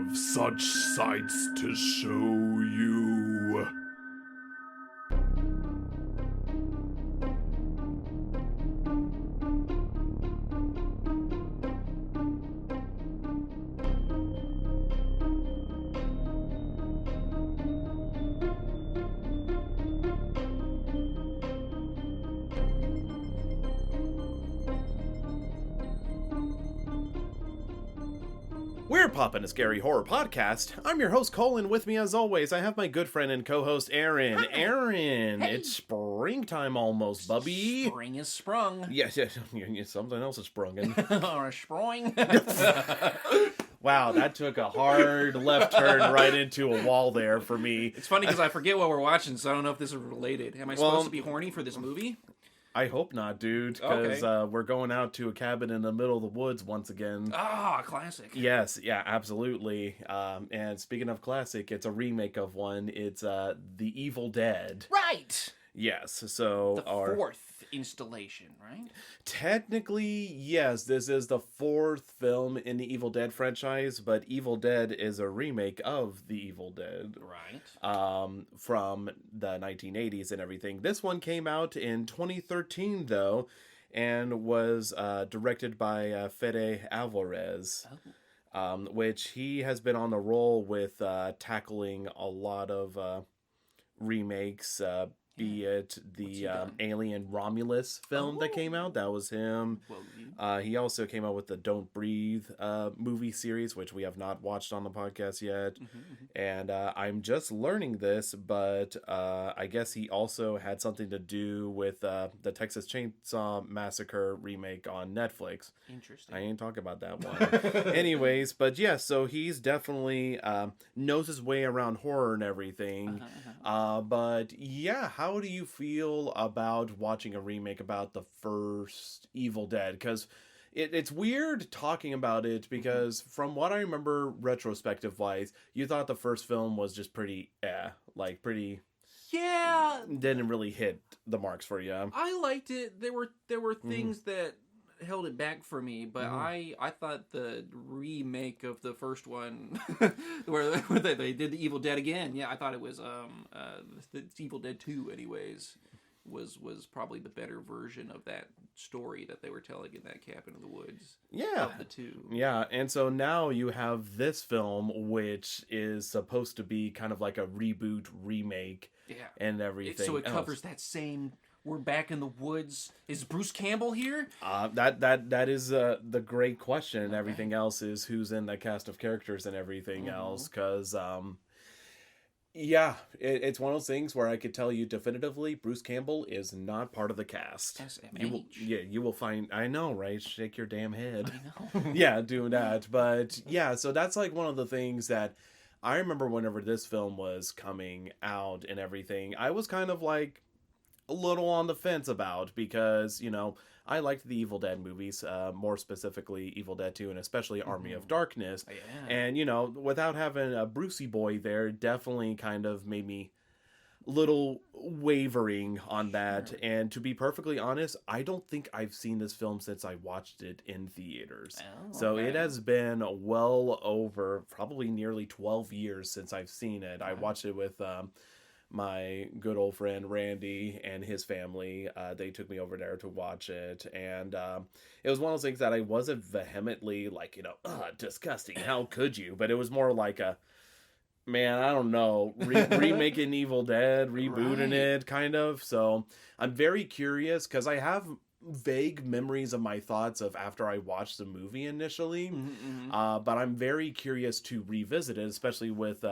have such sights to show you. We're Poppin the Scary horror podcast. I'm your host, Coale, and with me as always, I have my good friend and co-host, Aaron. Hi. Aaron, Hey. It's springtime almost, bubby. Spring is sprung. Yes, something else is sprungen. Or sprung. Wow, that took a hard left turn right into a wall there for me. It's funny because I forget what we're watching, so I don't know if this is related. Am I supposed to be horny for this movie? I hope not, dude, because we're going out to a cabin in the middle of the woods once again. Ah, classic. Yes, yeah, absolutely. And speaking of classic, it's a remake of one. It's The Evil Dead. Right. Yes, so The fourth installation, right? Technically, yes, this is the fourth film in the Evil Dead franchise, but Evil Dead is a remake of The Evil Dead. Right. From the 1980s and everything. This one came out in 2013, though, and was directed by Fede Alvarez, which he has been on the roll with tackling a lot of remakes, be it the Alien Romulus film that came out. That was him. He also came out with the Don't Breathe movie series, which we have not watched on the podcast yet. And I'm just learning this, but I guess he also had something to do with the Texas Chainsaw Massacre remake on Netflix. Interesting. I ain't talking about that one. Anyways, but yeah, so he's definitely knows his way around horror and everything. But yeah, how do you feel about watching a remake about the first Evil Dead? Because it's weird talking about it, because from what I remember retrospective wise, you thought the first film was just pretty Yeah. didn't really hit the marks for you. I liked it. There were things that held it back for me, but I thought the remake of the first one where they did the Evil Dead again, I thought it was the Evil Dead 2 anyways was probably the better version of that story that they were telling in that cabin in the woods. Yeah. Of the two. Yeah, and so now you have this film, which is supposed to be kind of like a reboot, remake, and everything. So it covers that same. We're back in the woods. Is Bruce Campbell here? That is the great question. And everything else is who's in the cast of characters and everything else. Because, it's one of those things where I could tell you definitively Bruce Campbell is not part of the cast. SMH. You will find. I know, right? Shake your damn head. I know. Yeah, doing that. But yeah, so that's like one of the things that I remember whenever this film was coming out and everything. I was kind of like a little on the fence about, because I liked the Evil Dead movies, more specifically Evil Dead 2 and especially Army of Darkness. And without having a Brucey boy there, definitely kind of made me a little wavering on that. And to be perfectly honest, I don't think I've seen this film since I watched it in theaters. So it has been well over probably nearly 12 years since I've seen it. I watched it with my good old friend Randy and his family. They took me over there to watch it, and it was one of those things that I wasn't vehemently like, disgusting, how could you? But it was more like a, man, I don't know, remaking Evil Dead, rebooting it, kind of. So I'm very curious, because I have vague memories of my thoughts of after I watched the movie initially, but I'm very curious to revisit it, especially with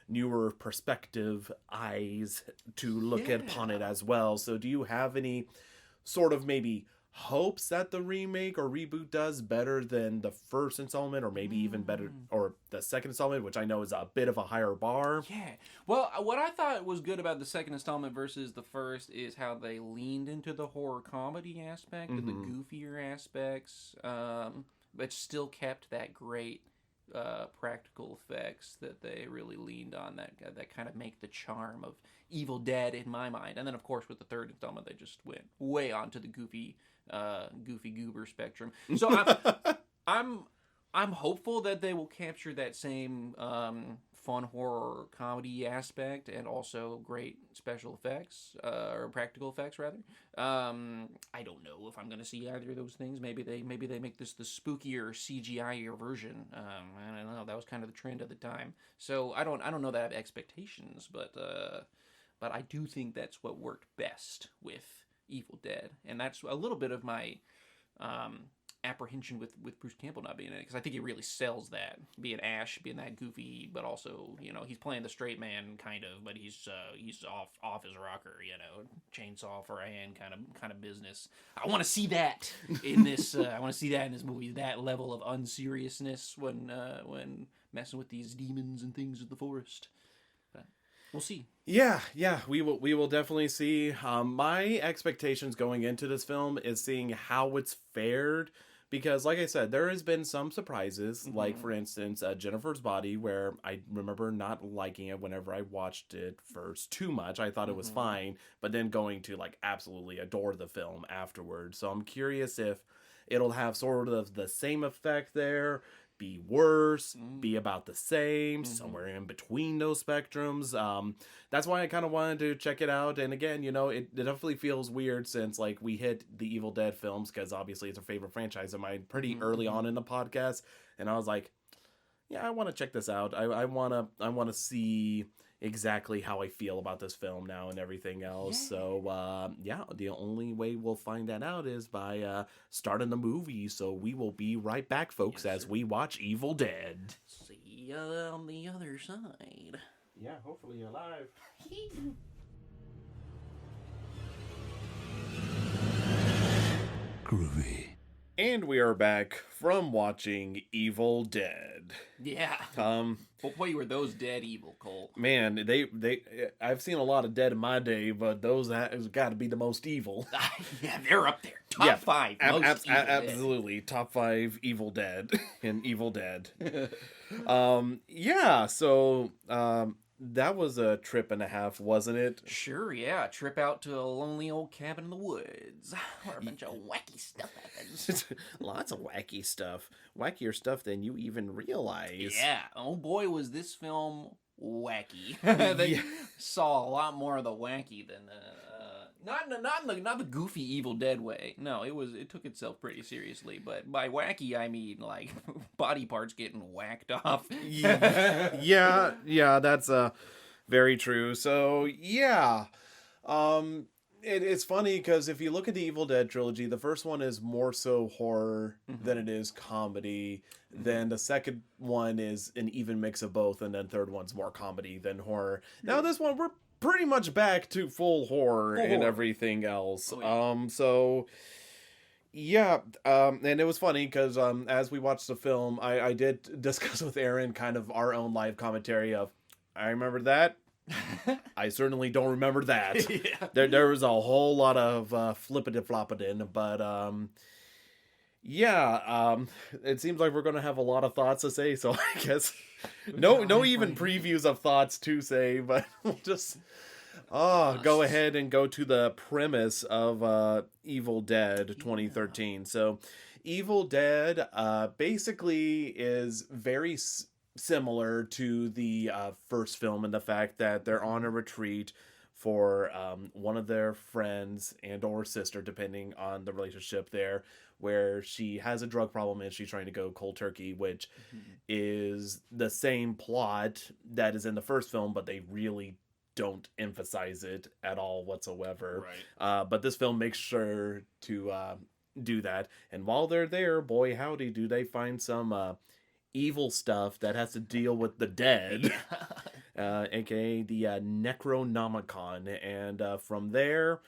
newer perspective eyes to look upon it as well. So do you have any sort of maybe hopes that the remake or reboot does better than the first installment, or maybe even better, or the second installment, which I know is a bit of a higher bar? Yeah. Well, what I thought was good about the second installment versus the first is how they leaned into the horror comedy aspect and the goofier aspects, but still kept that great practical effects that they really leaned on, that kind of make the charm of Evil Dead in my mind. And then of course with the third installment they just went way onto the goofy goober spectrum. So I'm I'm hopeful that they will capture that same fun horror comedy aspect and also great special effects or practical effects rather. I don't know if I'm going to see either of those things. Maybe they make this the spookier CGI version. I don't know. That was kind of the trend at the time. So I don't know that I have expectations, but I do think that's what worked best with Evil Dead, and that's a little bit of my apprehension with Bruce Campbell not being in it, because I think he really sells that, being Ash, being that goofy, but also, you know, he's playing the straight man kind of, but he's off his rocker, you know, chainsaw for a hand kind of business. I want to see that in this. I want to see that in this movie. That level of unseriousness when messing with these demons and things in the forest. We'll see. Yeah, we will definitely see. My expectations going into this film is seeing how it's fared, because like I said, there has been some surprises, like for instance, Jennifer's Body, where I remember not liking it whenever I watched it first too much. I thought it was fine, but then going to like absolutely adore the film afterwards. So I'm curious if it'll have sort of the same effect there, be worse, be about the same, somewhere in between those spectrums. That's why I kind of wanted to check it out. And again, you know, it definitely feels weird since like we hit the Evil Dead films, because obviously it's a favorite franchise of mine pretty early on in the podcast. And I was like, yeah, I want to check this out. I want to see exactly how I feel about this film now and everything else. Yeah. So the only way we'll find that out is by starting the movie. So we will be right back, folks, as we watch Evil Dead. See ya on the other side. Yeah, hopefully you're alive. Groovy. And we are back from watching Evil Dead. Yeah. Boy, were those dead evil, Cole. Man, they I've seen a lot of dead in my day, but those has got to be the most evil. Yeah, they're up there. Top 5 most evil absolutely. Dead. Top 5 Evil Dead and Evil Dead. So that was a trip and a half, wasn't it? Sure, yeah. Trip out to a lonely old cabin in the woods where a bunch of wacky stuff happens. Lots of wacky stuff. Wackier stuff than you even realize. Yeah. Oh boy, was this film wacky. They saw a lot more of the wacky than not the goofy Evil Dead way. No, it took itself pretty seriously, but by wacky I mean like body parts getting whacked off. yeah, that's very true. So yeah, it's funny because if you look at the Evil Dead trilogy, the first one is more so horror than it is comedy. Then the second one is an even mix of both, and then third one's more comedy than horror. Now this one, we're pretty much back to full horror and everything else. Oh, yeah. And it was funny because as we watched the film, I did discuss with Aaron kind of our own live commentary of, I remember that. I certainly don't remember that. Yeah. There was a whole lot of flippity-floppity, but it seems like we're going to have a lot of thoughts to say, so I guess no even previews of thoughts to say, but we'll just go ahead and go to the premise of Evil Dead 2013. So Evil Dead basically is very similar to the first film in the fact that they're on a retreat for one of their friends and or sister, depending on the relationship there, where she has a drug problem and she's trying to go cold turkey, which is the same plot that is in the first film, but they really don't emphasize it at all whatsoever. Right. But this film makes sure to do that. And while they're there, boy howdy, do they find some evil stuff that has to deal with the dead. Aka the Necronomicon, and from there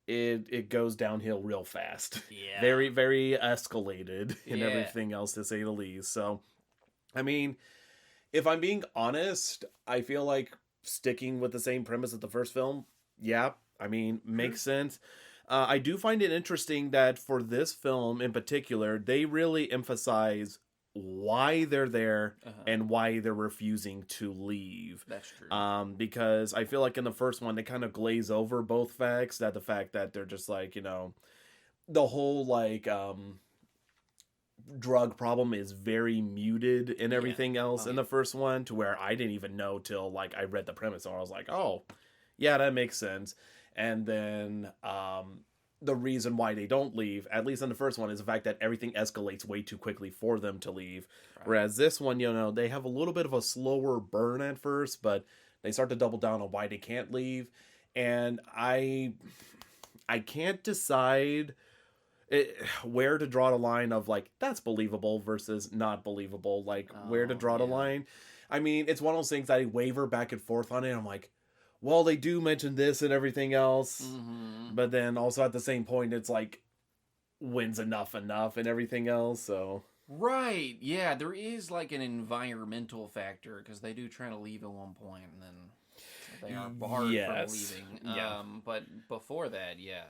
it goes downhill real fast. Yeah, very very escalated and everything else, to say the least. So I mean, if I'm being honest, I feel like sticking with the same premise of the first film, makes sense. I do find it interesting that for this film in particular, they really emphasize why they're there and why they're refusing to leave. That's true. Because I feel like in the first one, they kind of glaze over both facts, that the fact that they're just like, you know, the whole like, drug problem is very muted and Yeah. everything else Oh, in yeah. the first one, to where I didn't even know till like I read the premise and I was like, oh, yeah, that makes sense. And then the reason why they don't leave, at least in the first one, is the fact that everything escalates way too quickly for them to leave. Right. Whereas this one, you know, they have a little bit of a slower burn at first, but they start to double down on why they can't leave. And I can't decide where to draw the line of like that's believable versus not believable, like where to Oh, draw the yeah. line. I mean, it's one of those things that I waver back and forth on it. I'm like, well, they do mention this and everything else, Mm-hmm. but then also at the same point, it's like, when's enough and everything else. So Right. Yeah, there is like an environmental factor because they do try to leave at one point, and then they are barred Yes. from leaving. Yeah. But before that, yeah,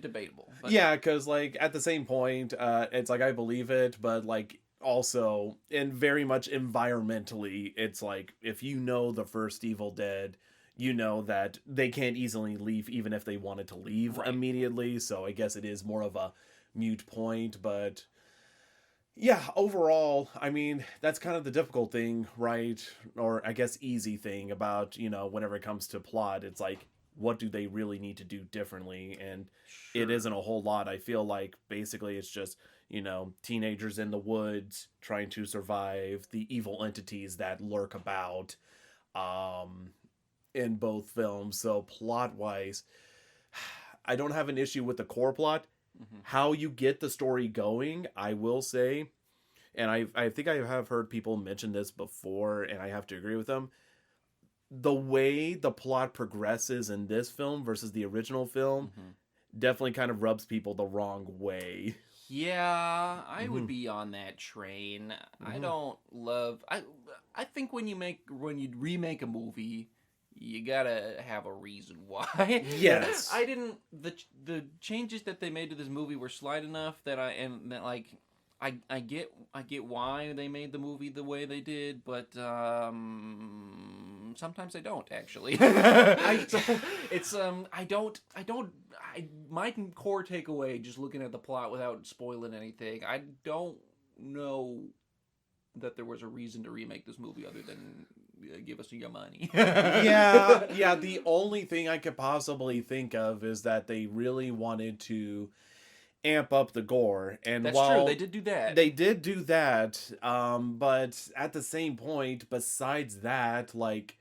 debatable. But, yeah, because like at the same point, it's like I believe it, but like also, and very much environmentally, it's like if you know the first Evil Dead, you know that they can't easily leave even if they wanted to leave Right. immediately. So I guess it is more of a mute point, but yeah, overall, I mean, that's kind of the difficult thing, right? Or I guess easy thing about, you know, whenever it comes to plot, it's like, what do they really need to do differently? And it Sure. isn't a whole lot. I feel like basically it's just, you know, teenagers in the woods trying to survive the evil entities that lurk about in both films. So plot wise, I don't have an issue with the core plot. Mhm. How you get the story going, I will say, and I think I have heard people mention this before, and I have to agree with them. The way the plot progresses in this film versus the original film Mhm. definitely kind of rubs people the wrong way. Yeah, I Mhm. would be on that train. I Mhm. don't love. I think when you remake a movie, you gotta have a reason why. Yes. I didn't. The changes that they made to this movie were slight enough that I get why they made the movie the way they did, but sometimes they don't actually. My core takeaway, just looking at the plot without spoiling anything, I don't know that there was a reason to remake this movie other than give us your money. yeah. The only thing I could possibly think of is that they really wanted to amp up the gore, and That's while true. They did do that. they did do that, but at the same point, besides that, like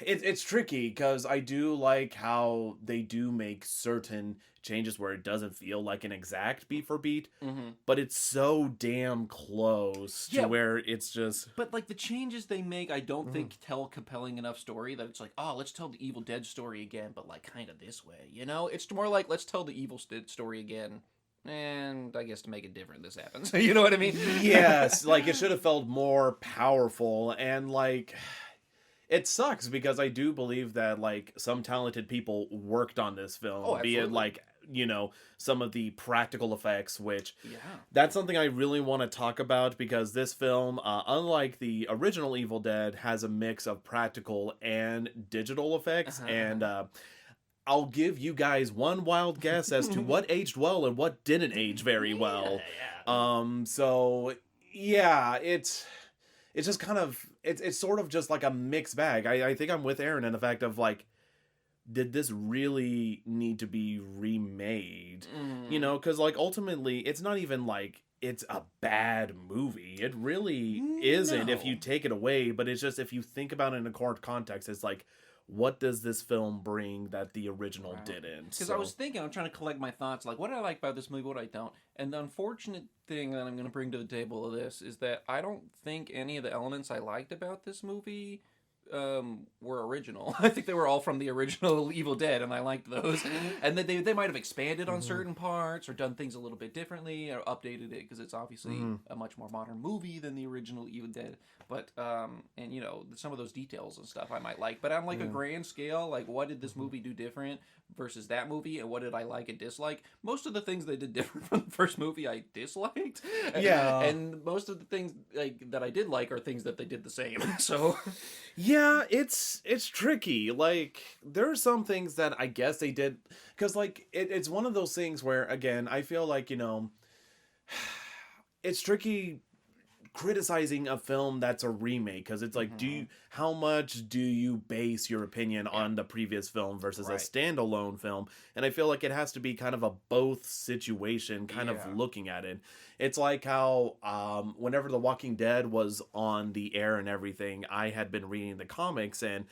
it's tricky because I do like how they do make certain changes where it doesn't feel like an exact beat for beat, Mm-hmm. but it's so damn close to Yeah. where it's just But like the changes they make, I don't think tell a compelling enough story that it's like, oh, let's tell the Evil Dead story again, but like kind of this way, you know? It's more like let's tell the Evil Dead story again, and I guess to make it different, this happens. You know what I mean? yes, like it should have felt more powerful, and like it sucks because I do believe that like some talented people worked on this film, Oh, be it absolutely. like, you know, some of the practical effects, which Yeah. that's something I really want to talk about because this film, unlike the original Evil Dead, has a mix of practical and digital effects. Uh-huh. And I'll give you guys one wild guess as to what aged well and what didn't age very well. Yeah. So yeah, it's just kind of it's sort of just like a mixed bag. I think I'm with Aaron in the fact of like, did this really need to be remade? You know, because like ultimately it's not even like it's a bad movie. It really isn't if you No. take it away, but it's just if you think about it in a current context, it's like, what does this film bring that the original Right. didn't? Because I was thinking, I'm trying to collect my thoughts, like what do I like about this movie, what I don't. And the unfortunate thing that I'm going to bring to the table of this is that I don't think any of the elements I liked about this movie were original. I think they were all from the original Evil Dead, and I liked those. And then they might have expanded on certain parts or done things a little bit differently or updated it because it's obviously a much more modern movie than the original Evil Dead. But and you know, some of those details and stuff I might like. But on like a grand scale, like what did this movie do different versus that movie, and what did I like and dislike? Most of the things they did different from the first movie I disliked. Yeah. And most of the things like that I did like are things that they did the same. So Yeah, Yeah, it's tricky. Like, there are some things that I guess they did, because like it's one of those things where, again, I feel like, it's tricky criticizing a film that's a remake, because it's like, how much do you base your opinion on the previous film versus a standalone film? And I feel like it has to be kind of a both situation, kind of looking at it. It's like how whenever The Walking Dead was on the air and everything, I had been reading the comics, and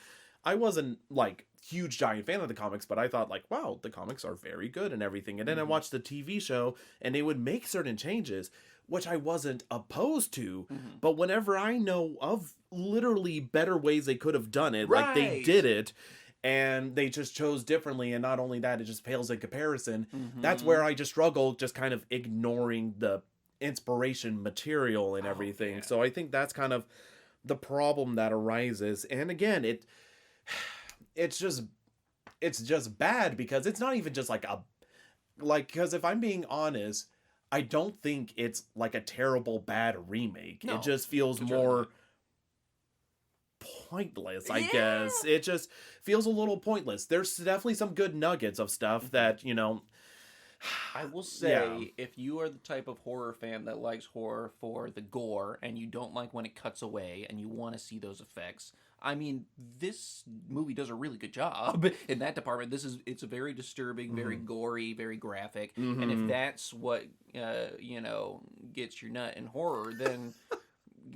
I wasn't like huge giant fan of the comics, but I thought like, wow, the comics are very good and everything. And then I watched the TV show, and they would make certain changes which I wasn't opposed to, but whenever I know of literally better ways they could have done it, like they did it, and they just chose differently, and not only that, it just pales in comparison, that's where I just struggle, just kind of ignoring the inspiration material and everything. So I think that's kind of the problem that arises. And again, it's just bad, because it's not even just like because if I'm being honest, I don't think it's like a terrible bad remake. No, it just feels more pointless, I guess. It just feels a little pointless. There's definitely some good nuggets of stuff that, I will say, if you are the type of horror fan that likes horror for the gore, and you don't like when it cuts away, and you want to see those effects, I mean, this movie does a really good job in that department. It's a very disturbing, very gory, very graphic, and if that's what gets your nut in horror, then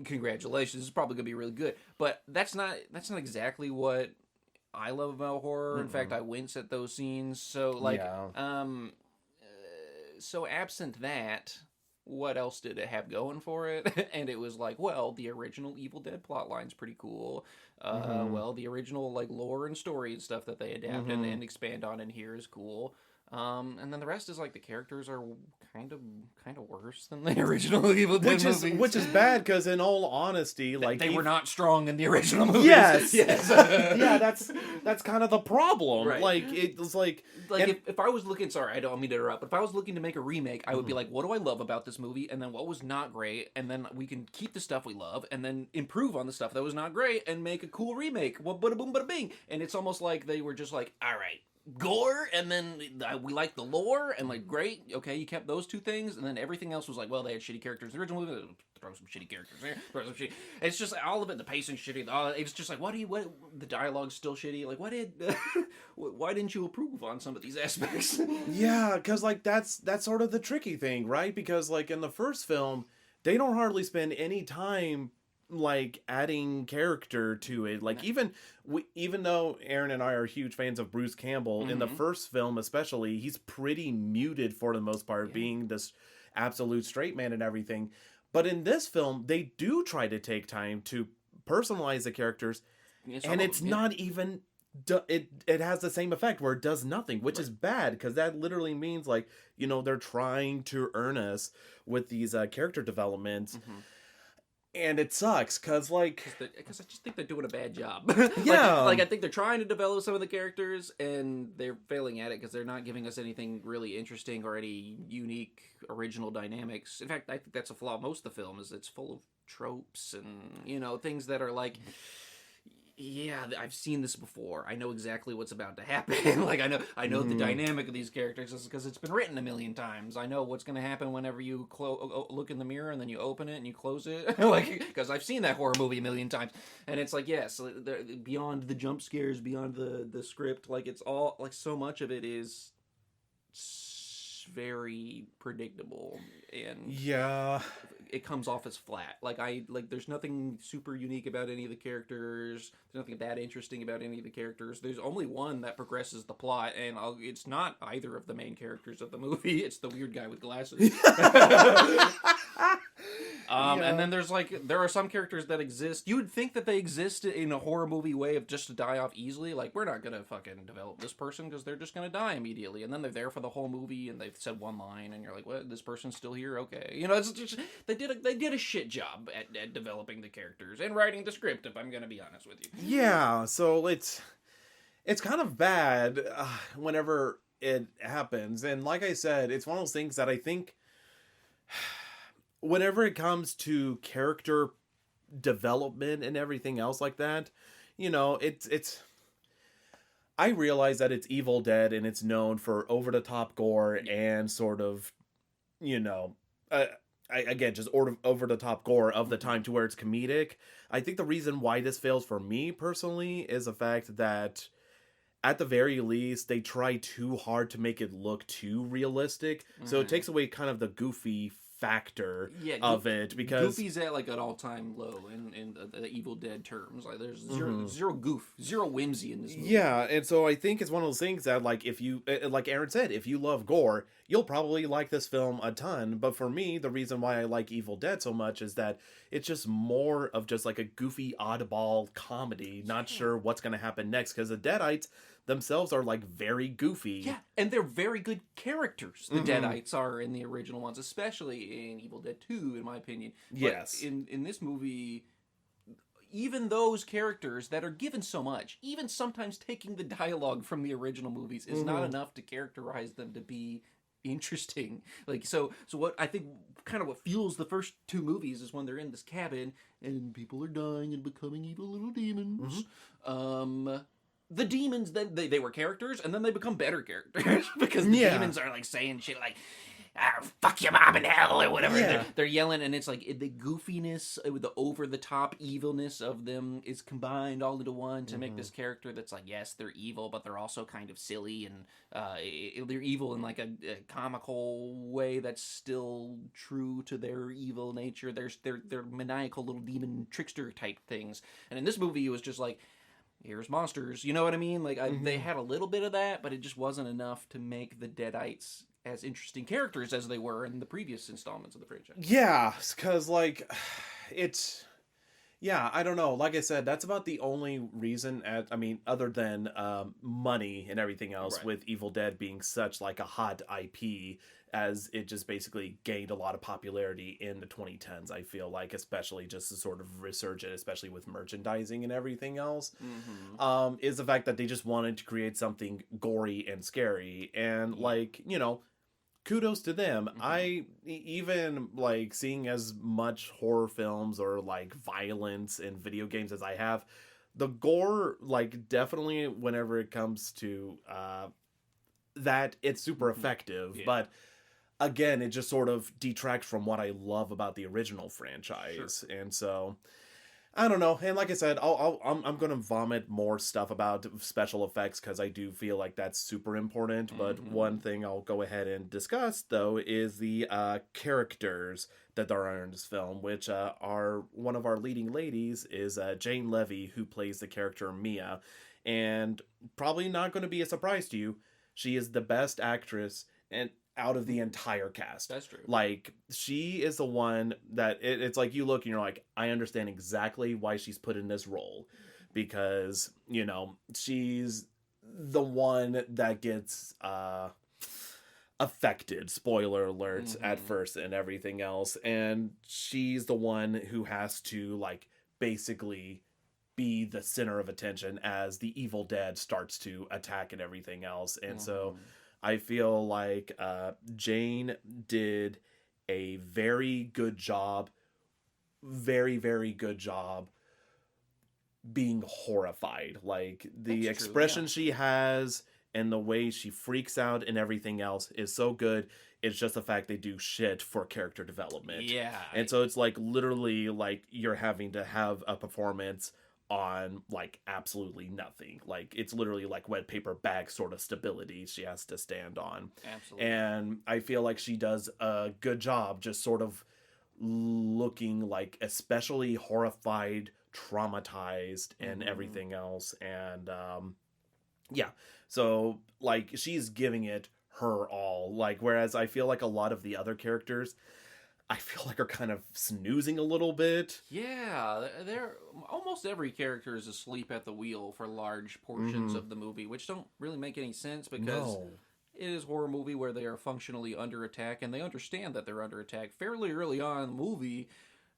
congratulations, it's probably gonna be really good. But that's not exactly what I love about horror. In fact, I wince at those scenes. So so absent that, what else did it have going for it? And it was like, well, the original Evil Dead plotline's pretty cool. Well, the original like lore and story and stuff that they adapt and expand on in here is cool. And then the rest is like the characters are kind of worse than the original Evil Dead movies. Which is bad, because in all honesty, like they were not strong in the original movies. Yes. Yeah, that's kind of the problem. Right. Like it was like if I was looking, sorry, I don't mean to interrupt, but if I was looking to make a remake, I would be like, what do I love about this movie, and then what was not great, and then we can keep the stuff we love, and then improve on the stuff that was not great, and make a cool remake. Well, bada boom, bada bing. And it's almost like they were just like, all right, gore, and then we like the lore, and like, great, okay, you kept those two things, and then everything else was like, well, they had shitty characters in the original movie, throw some shitty characters there, throw some shitty. It's just all of it, the pacing shitty, it was just like, what the dialogue's still shitty, like, why didn't you improve on some of these aspects? Yeah, because like that's sort of the tricky thing, right? Because like in the first film, they don't hardly spend any time like adding character to it. Like even though Aaron and I are huge fans of Bruce Campbell, in the first film especially, he's pretty muted for the most part, being this absolute straight man and everything. But in this film, they do try to take time to personalize the characters, and it's not even it has the same effect where it does nothing, which is bad, because that literally means like, they're trying to earn us with these character developments. And it sucks, because I just think they're doing a bad job. Yeah. I think they're trying to develop some of the characters, and they're failing at it, because they're not giving us anything really interesting or any unique, original dynamics. In fact, I think that's a flaw of most of the film, is it's full of tropes and, things that are like, yeah, I've seen this before. I know exactly what's about to happen. Like, I know the dynamic of these characters because it's been written a million times. I know what's going to happen whenever you look in the mirror and then you open it and you close it. Like, because I've seen that horror movie a million times. And it's like, yes, beyond the jump scares, beyond the script, like, it's all, like, so much of it is very predictable, and it comes off as flat. There's nothing super unique about any of the characters. There's nothing that interesting about any of the characters. There's only one that progresses the plot, and it's not either of the main characters of the movie. It's the weird guy with glasses. And then there are some characters that exist. You would think that they exist in a horror movie way of just to die off easily. Like, we're not gonna fucking develop this person because they're just gonna die immediately. And then they're there for the whole movie and they've said one line and you're like, what? This person's still here? Okay. It's just, they did a shit job at developing the characters and writing the script, if I'm gonna be honest with you. Yeah, so it's kind of bad whenever it happens. And like I said, it's one of those things that I think whenever it comes to character development and everything else like that, it's I realize that it's Evil Dead and it's known for over the top gore and sort of, you know, uh, again, just over the top gore of the time to where it's comedic. I think the reason why this fails for me personally is the fact that at the very least they try too hard to make it look too realistic. So it takes away kind of the goofy factor of it, because Goofy's at like an all-time low in the Evil Dead terms. Like there's zero goof, zero whimsy in this movie. Yeah, and so I think it's one of those things that, like, if you, like Aaron said, if you love gore, you'll probably like this film a ton. But for me, the reason why I like Evil Dead so much is that it's just more of just like a goofy oddball comedy, not sure what's going to happen next, because the Deadites themselves are like very goofy. Yeah, and they're very good characters. The Deadites are in the original ones, especially in Evil Dead 2, in my opinion. But yes. In this movie, even those characters that are given so much, even sometimes taking the dialogue from the original movies, is not enough to characterize them to be interesting. Like, so what I think kind of what fuels the first two movies is when they're in this cabin and people are dying and becoming evil little demons. The demons, then they were characters, and then they become better characters because the demons are like saying shit like, fuck your mom in hell, or whatever. Yeah. They're yelling, and it's like the goofiness with the over-the-top evilness of them is combined all into one to make this character that's like, yes, they're evil, but they're also kind of silly, and they're evil in like a comical way that's still true to their evil nature. They're maniacal little demon trickster type things. And in this movie, it was just like, here's monsters, you know what I mean? Like, they had a little bit of that, but it just wasn't enough to make the Deadites as interesting characters as they were in the previous installments of the franchise. Yeah, because, like, it's... Yeah, I don't know. Like I said, that's about the only reason, other than money and everything else, with Evil Dead being such, like, a hot IP, as it just basically gained a lot of popularity in the 2010s, I feel like, especially just to sort of resurge it, especially with merchandising and everything else, is the fact that they just wanted to create something gory and scary. And, like, kudos to them. I even like seeing as much horror films or like violence in video games as I have, the gore, like, definitely whenever it comes to that, it's super effective. But again, it just sort of detracts from what I love about the original franchise. And so I don't know. And like I said, I'm going to vomit more stuff about special effects because I do feel like that's super important. But one thing I'll go ahead and discuss, though, is the characters that are in this film, which are one of our leading ladies is Jane Levy, who plays the character Mia. And probably not going to be a surprise to you, she is the best actress and out of the entire cast. That's true. Like, she is the one that it's like you look and you're like, I understand exactly why she's put in this role, because she's the one that gets affected, spoiler alert, at first and everything else, and she's the one who has to, like, basically be the center of attention as the Evil Dead starts to attack and everything else. And so I feel like Jane did a very good job, very, very good job being horrified. Like, the expression she has and the way she freaks out and everything else is so good. It's just the fact they do shit for character development. Yeah. And so it's like literally like you're having to have a performance on like absolutely nothing. Like, it's literally like wet paper bag sort of stability she has to stand on. Absolutely. And I feel like she does a good job just sort of looking like especially horrified, traumatized, and everything else. And so like she's giving it her all. Like, whereas I feel like a lot of the other characters, I feel like are kind of snoozing a little bit. Yeah, they're almost every character is asleep at the wheel for large portions of the movie, which don't really make any sense because it is a horror movie where they are functionally under attack, and they understand that they're under attack fairly early on in the movie.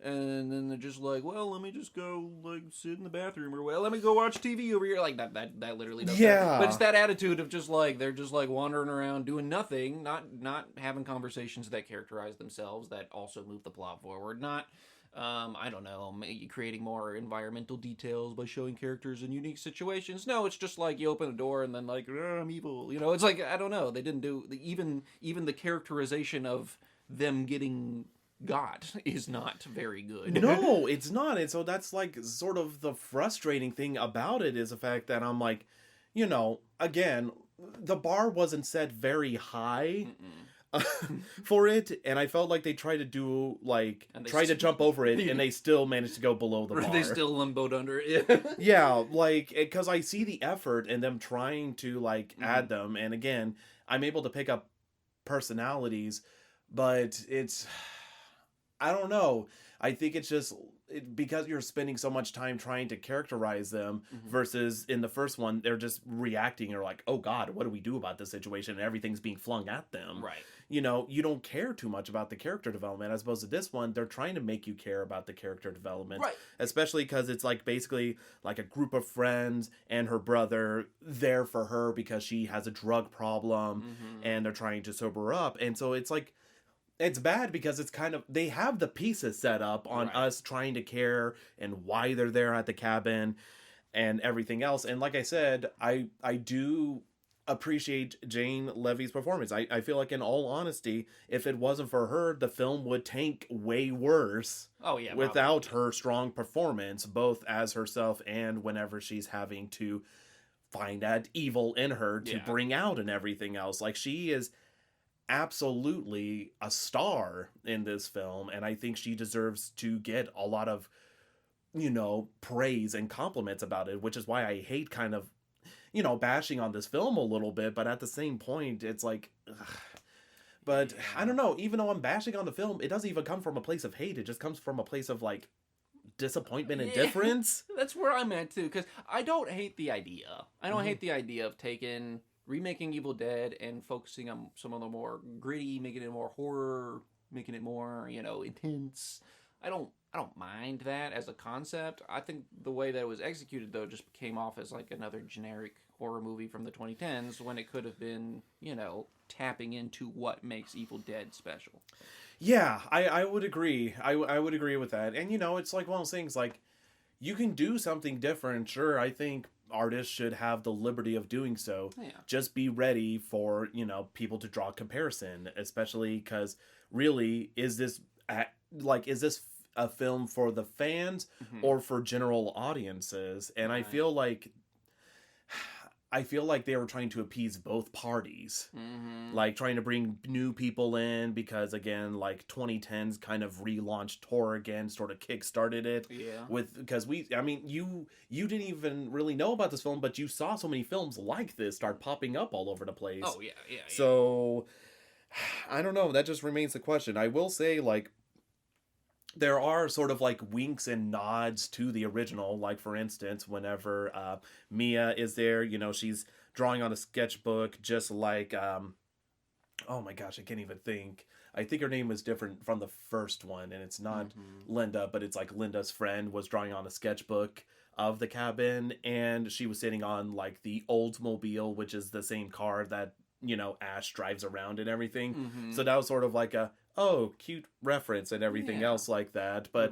And then they're just like, well, let me just go like sit in the bathroom, or well, let me go watch TV over here. Like that literally does that. But it's that attitude of just like they're just like wandering around doing nothing, not having conversations that characterize themselves, that also move the plot forward. Not I don't know, creating more environmental details by showing characters in unique situations. No, it's just like you open a door and then like, I'm evil. You know, it's like, I don't know. They didn't do even the characterization of them getting God is not very good. No, it's not. And so that's like sort of the frustrating thing about it, is the fact that I'm like, again, the bar wasn't set very high for it, and I felt like they tried to do like try to jump over it, and they still managed to go below the bar. They still limboed under it. Yeah, like, because I see the effort in them trying to like add them, and again, I'm able to pick up personalities, but it's, I don't know. I think it's just because you're spending so much time trying to characterize them versus in the first one, they're just reacting or like, oh God, what do we do about this situation? And everything's being flung at them. Right. You don't care too much about the character development, as opposed to this one, they're trying to make you care about the character development. Right. Especially because it's like basically like a group of friends and her brother there for her because she has a drug problem and they're trying to sober her up. And so it's like, it's bad because it's kind of, they have the pieces set up on us trying to care and why they're there at the cabin and everything else. And like I said, I do appreciate Jane Levy's performance. I feel like, in all honesty, if it wasn't for her, the film would tank way worse. Oh yeah, without her strong performance, both as herself and whenever she's having to find that evil in her to bring out and everything else. Like, she is absolutely a star in this film, and I think she deserves to get a lot of praise and compliments about it, which is why I hate kind of bashing on this film a little bit, but at the same point it's like, ugh. But I don't know, even though I'm bashing on the film, it doesn't even come from a place of hate. It just comes from a place of like disappointment and difference. That's where I'm at too, because I don't hate the idea. I don't hate the idea of remaking Evil Dead and focusing on some of the more gritty, making it more horror, making it more, intense. I don't mind that as a concept. I think the way that it was executed, though, just came off as like another generic horror movie from the 2010s, when it could have been, tapping into what makes Evil Dead special. Yeah, I would agree. I would agree with that. And, it's like one of those things, like, you can do something different. Sure, I think artists should have the liberty of doing so. Yeah. Just be ready for, people to draw a comparison, especially because really, is this a film for the fans or for general audiences? And I feel like they were trying to appease both parties, like trying to bring new people in because, again, like 2010s kind of relaunched horror again, sort of kickstarted it. Yeah. Because you didn't even really know about this film, but you saw so many films like this start popping up all over the place. Oh yeah. So I don't know. That just remains the question. I will say, like, there are sort of like winks and nods to the original. Like, for instance, whenever Mia is there, she's drawing on a sketchbook, just like, oh my gosh, I can't even think. I think her name was different from the first one, and it's not Linda, but it's like Linda's friend was drawing on a sketchbook of the cabin, and she was sitting on like the Oldsmobile, which is the same car that, Ash drives around and everything. So that was sort of like a, oh, cute reference and everything else like that. But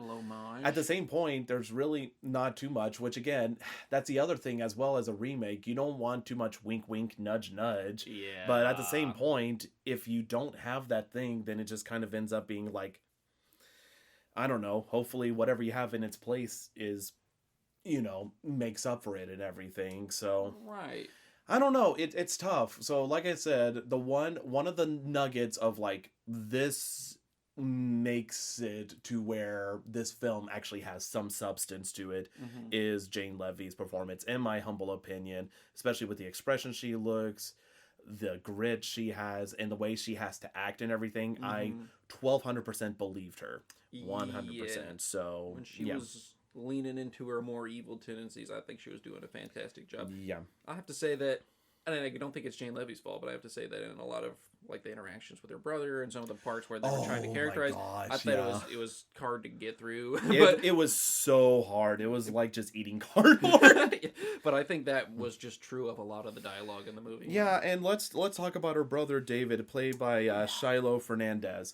at the same point, there's really not too much, which, again, that's the other thing. As well as a remake, you don't want too much wink wink, nudge nudge. Yeah. But at the same point, if you don't have that thing, then it just kind of ends up being like, I don't know, hopefully whatever you have in its place is, makes up for it and everything. So right. I don't know. It's tough. So, like I said, one of the nuggets of like this makes it to where this film actually has some substance to it is Jane Levy's performance, in my humble opinion, especially with the expression she looks, the grit she has, and the way she has to act and everything. I 1200% believed her. 100%. Yeah. So when she was leaning into her more evil tendencies, I think she was doing a fantastic job. Yeah. I have to say that and I don't think it's Jane Levy's fault, but I have to say that in a lot of like the interactions with her brother and some of the parts where they were trying to characterize, I thought it was hard to get through. It was so hard. It was like just eating cardboard. But I think that was just true of a lot of the dialogue in the movie. Yeah, and let's talk about her brother David, played by Shiloh Fernandez.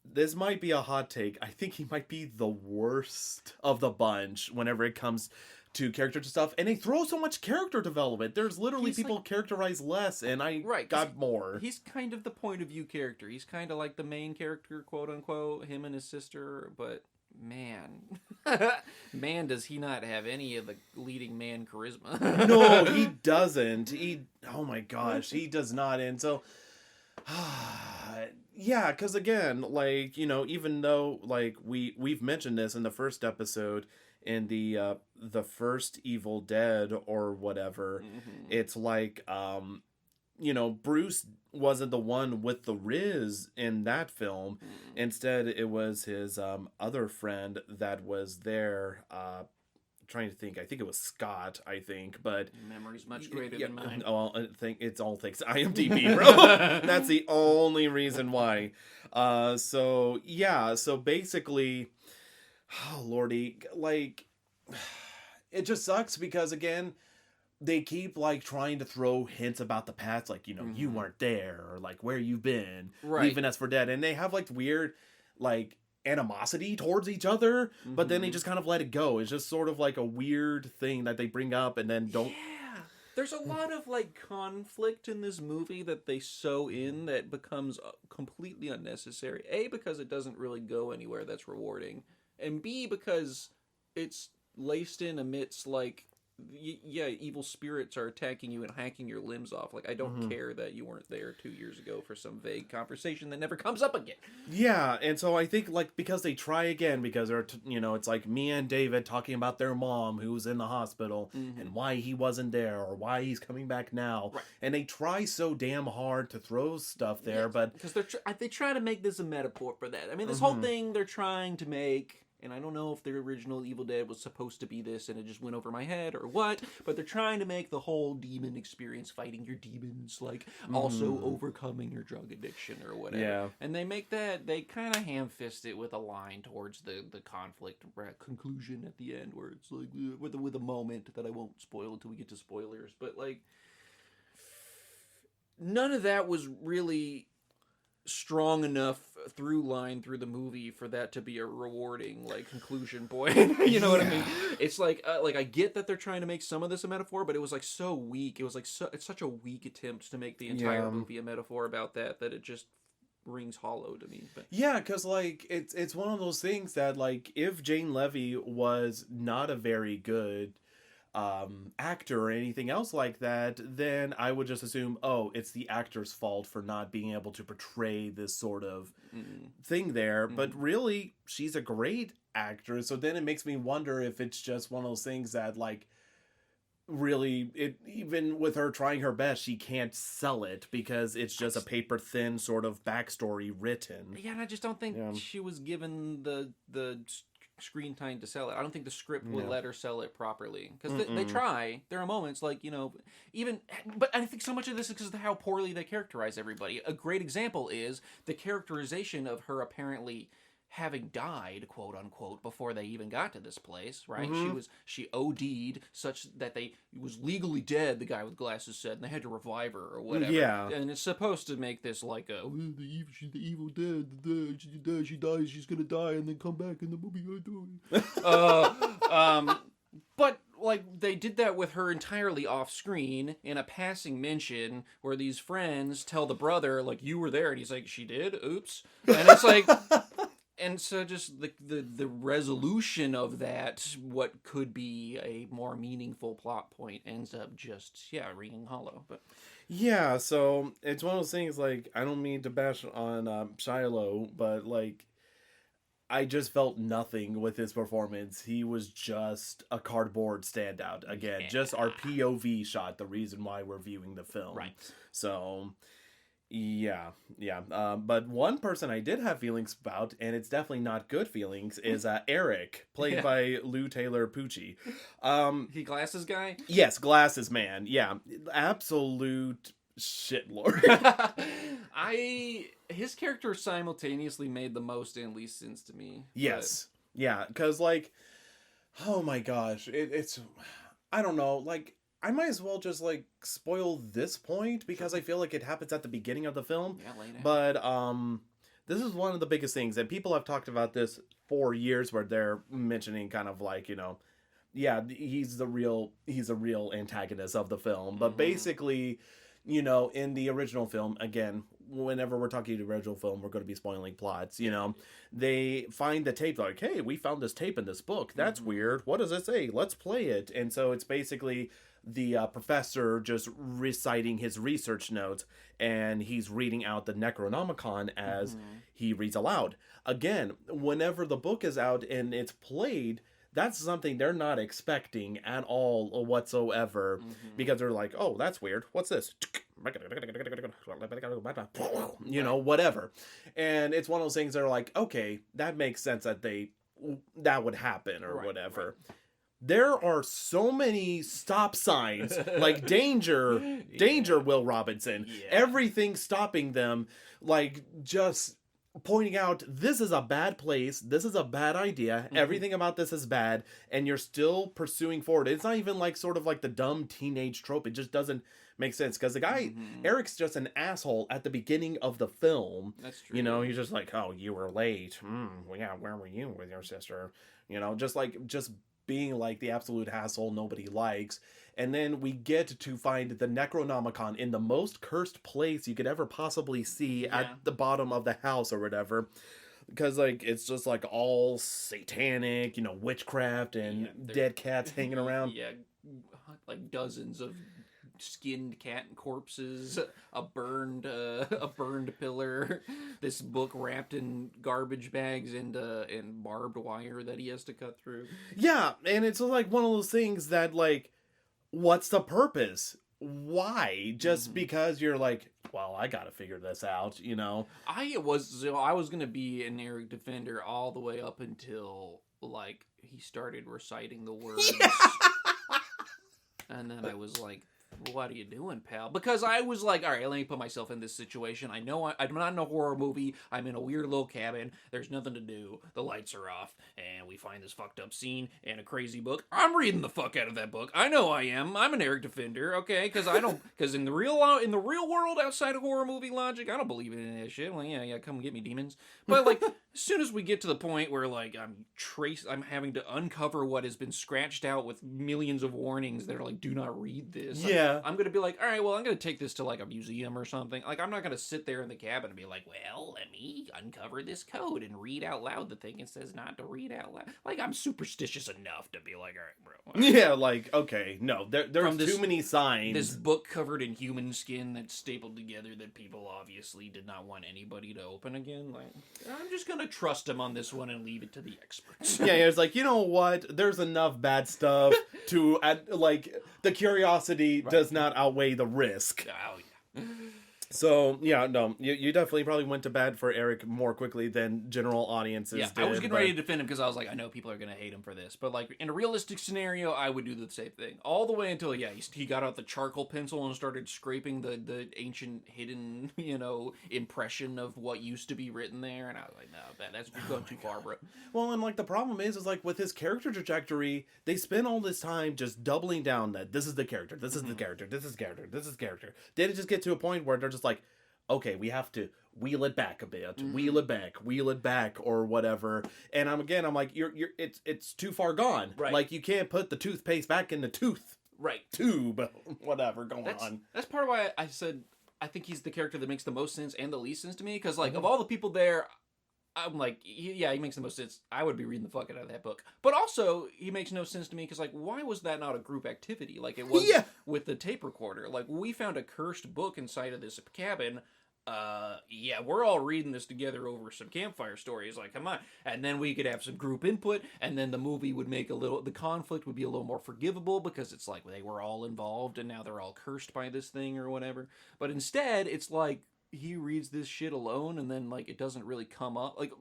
This might be a hot take. I think he might be the worst of the bunch whenever it comes to character stuff, and they throw so much character development. There's literally people characterized less, and I got more. He's kind of the point of view character. He's kind of like the main character, quote unquote, him and his sister, but man, does he not have any of the leading man charisma. No, he doesn't. Oh my gosh, he does not. And so, yeah, because again, like, you know, even though, like, we've mentioned this in the first episode, in the first Evil Dead or whatever, it's like, you know, Bruce wasn't the one with the Riz in that film. Instead, it was his other friend that was there. Trying to think, I think it was Scott. I think, but memory's much greater than mine. Oh, I think it's all thanks to IMDb, bro. That's the only reason why. So yeah, so basically. Oh, Lordy, like, it just sucks because, again, they keep, like, trying to throw hints about the past, like, you know, you weren't there, or, like, where you've been, leaving us for dead, and they have, like, weird, like, animosity towards each other, but then they just kind of let it go. It's just sort of, like, a weird thing that they bring up and then don't... Yeah. There's a lot of, like, conflict in this movie that they sew in that becomes completely unnecessary. A, because it doesn't really go anywhere that's rewarding. And B, because it's laced in amidst, like, evil spirits are attacking you and hacking your limbs off. Like, I don't care that you weren't there 2 years ago for some vague conversation that never comes up again. Yeah, and so I think, like, because they try again, because they're, you know, it's like Mia and David talking about their mom who's in the hospital and why he wasn't there or why he's coming back now. Right. And they try so damn hard to throw stuff there, but... Because they try to make this a metaphor for that. I mean, this whole thing they're trying to make... And I don't know if the original Evil Dead was supposed to be this and it just went over my head or what, but they're trying to make the whole demon experience, fighting your demons, like, also overcoming your drug addiction or whatever. Yeah. And they make that, they kind of ham-fist it with a line towards the conflict conclusion at the end, where it's like, with a moment that I won't spoil until we get to spoilers. But, like, none of that was really... strong enough through line through the movie for that to be a rewarding, like, conclusion point. You know what I mean? It's like I get that they're trying to make some of this a metaphor, but it was like so weak. It was like it's such a weak attempt to make the entire movie a metaphor about that it just rings hollow to me. But yeah, because, like, it's one of those things that, like, if Jane Levy was not a very good actor or anything else like that, then I would just assume, oh, it's the actor's fault for not being able to portray this sort of thing there. But really, she's a great actor. So then it makes me wonder if it's just one of those things that, like, really, even with her trying her best, she can't sell it because it's just a paper thin sort of backstory written. Yeah, and I just don't think she was given the screen time to sell it. I don't think the script will let her sell it properly, because they try. There are moments, like, you know, but I think so much of this is because of how poorly they characterize everybody. A great example is the characterization of her apparently having died, quote unquote, before they even got to this place, right? She OD'd such that he was legally dead, the guy with glasses said, and they had to revive her or whatever. Yeah. And it's supposed to make this like she's the evil dead, she dies, she's gonna die and then come back in the movie. But, like, they did that with her entirely off screen in a passing mention where these friends tell the brother, like, you were there, and he's like, she did? Oops. And it's like... And so just the resolution of that, what could be a more meaningful plot point, ends up just, ringing hollow. But yeah, so it's one of those things, like, I don't mean to bash on Shiloh, but, like, I just felt nothing with his performance. He was just a cardboard standout. Again, just our POV shot, the reason why we're viewing the film. Right. So... Yeah, yeah. But one person I did have feelings about, and it's definitely not good feelings, is Eric, played Yeah. by Lou Taylor Pucci. He glasses guy. Yes, Glasses Man. Yeah, absolute shitlord. His character simultaneously made the most and least sense to me. Yes, yeah, because like, oh my gosh, it's, I don't know, like. I might as well just like spoil this point because I feel like it happens at the beginning of the film. Yeah, lay down. But this is one of the biggest things, and people have talked about this for years, where they're mentioning kind of like, yeah, he's a real antagonist of the film. But basically, in the original film, again, whenever we're talking the original film, we're going to be spoiling plots. They find the tape, like, hey, we found this tape in this book. That's weird. What does it say? Let's play it. And so it's basically the professor just reciting his research notes, and he's reading out the Necronomicon as he reads aloud. Again, whenever the book is out and it's played, that's something they're not expecting at all whatsoever, because they're like, oh, that's weird. What's this? Whatever. And it's one of those things that are like, okay, that makes sense that would happen or whatever. Right. There are so many stop signs, like danger, Will Robinson. Yeah. Everything stopping them, like just pointing out, this is a bad place, this is a bad idea, everything about this is bad, and you're still pursuing forward. It's not even like sort of like the dumb teenage trope. It just doesn't make sense, because the guy, Eric's just an asshole at the beginning of the film. That's true. He's just like, oh, you were late. Well, yeah, where were you with your sister? Just being like the absolute asshole nobody likes. And then we get to find the Necronomicon in the most cursed place you could ever possibly see, at the bottom of the house or whatever. Because, like, it's just, like, all satanic, witchcraft and dead cats hanging around. Yeah, like dozens of skinned cat corpses, a burned pillar, this book wrapped in garbage bags and barbed wire that he has to cut through. Yeah, and it's like one of those things that, like, what's the purpose? Why? Just because you're like, well, I gotta figure this out, I was gonna be an Eric defender all the way up until, like, he started reciting the words. And then I was like, what are you doing, pal? Because I was like, all right, let me put myself in this situation. I know I'm not in a horror movie. I'm in a weird little cabin. There's nothing to do. The lights are off. And we find this fucked up scene and a crazy book. I'm reading the fuck out of that book. I know I am. I'm an Eric defender, okay? Because in the real world, outside of horror movie logic, I don't believe in any of that shit. Well, yeah, come get me, demons. But, like, as soon as we get to the point where, like, I'm having to uncover what has been scratched out with millions of warnings that are like, do not read this. Yeah. I'm going to be like, all right, well, I'm going to take this to, like, a museum or something. Like, I'm not going to sit there in the cabin and be like, well, let me uncover this code and read out loud the thing it says not to read out loud. Like, I'm superstitious enough to be like, all right, bro. Yeah, like, okay, no, there's too many signs. This book covered in human skin that's stapled together that people obviously did not want anybody to open again. Like, I'm just going to trust him on this one and leave it to the experts. Yeah, it's like, you know what? There's enough bad stuff to, like, the curiosity does not outweigh the risk. Oh, yeah. So, yeah, no, you definitely probably went to bat for Eric more quickly than general audiences did. I was getting ready to defend him because I was like, I know people are going to hate him for this. But, like, in a realistic scenario, I would do the same thing. All the way until, he got out the charcoal pencil and started scraping the ancient hidden, impression of what used to be written there. And I was like, no, that's going too far, bro. Well, and, like, the problem is, like, with his character trajectory, they spend all this time just doubling down that this is the character, this is the character, this is character, this is character. Then it just get to a point where they're just like, okay, we have to wheel it back a bit, wheel it back, or whatever. And I'm like, it's too far gone. Right. Like, you can't put the toothpaste back in the tube, whatever going on. That's part of why I said I think he's the character that makes the most sense and the least sense to me. Because, like, of all the people there, I'm like, yeah, he makes the most sense. I would be reading the fuck out of that book. But also, he makes no sense to me because, like, why was that not a group activity? Like, it was with the tape recorder. Like, we found a cursed book inside of this cabin. We're all reading this together over some campfire stories. Like, come on. And then we could have some group input, and then the movie would make the conflict would be a little more forgivable because it's like they were all involved and now they're all cursed by this thing or whatever. But instead, it's like, he reads this shit alone, and then like it doesn't really come up. Like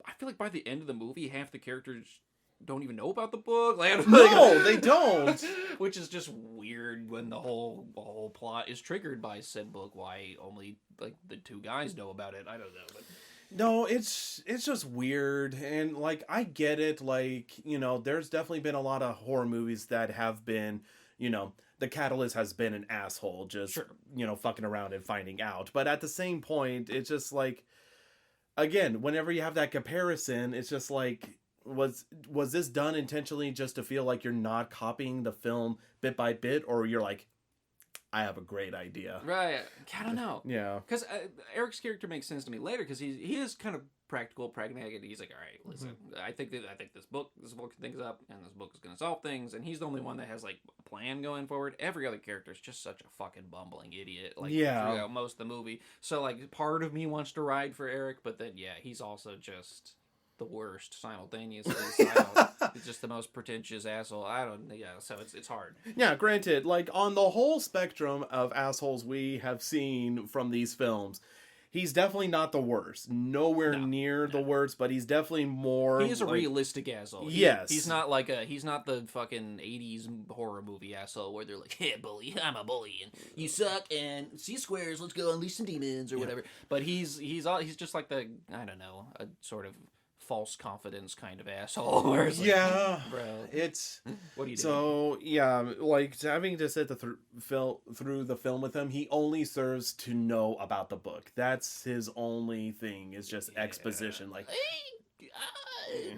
I feel like by the end of the movie, half the characters don't even know about the book. Like, No, they don't. Which is just weird when the whole plot is triggered by said book. Why only like the two guys know about it? I don't know. But No, it's just weird, and like I get it. Like, you know, there's definitely been a lot of horror movies that have been, you know, the catalyst has been an asshole, just Sure. you know, fucking around and finding out. But at the same point, it's just like, again, whenever you have that comparison, it's just like, was this done intentionally just to feel like you're not copying the film bit by bit, or you're like, I have a great idea. right, I don't know. Yeah. Because Eric's character makes sense to me later because he is kind of practical, pragmatic. He's like, all right, listen, I think this book can things up, and this book is going to solve things. And he's the only one that has like a plan going forward. Every other character is just such a fucking bumbling idiot. Like throughout most of the movie. So like part of me wants to ride for Eric, but then he's also just the worst simultaneously. He's just the most pretentious asshole. So it's hard. Yeah, granted, like on the whole spectrum of assholes we have seen from these films, he's definitely not the worst. Nowhere near the worst, but he's definitely more. He is a realistic asshole. Yes. He's not the fucking 80s horror movie asshole where they're like, hey, bully, I'm a bully, and you suck, and see squares, let's go unleash some demons, or whatever. But he's just like a sort of false confidence kind of asshole. Where it's like, bro, it's what are you doing? So like having to sit through the film with him, he only serves to know about the book. That's his only thing. Is just exposition. Like,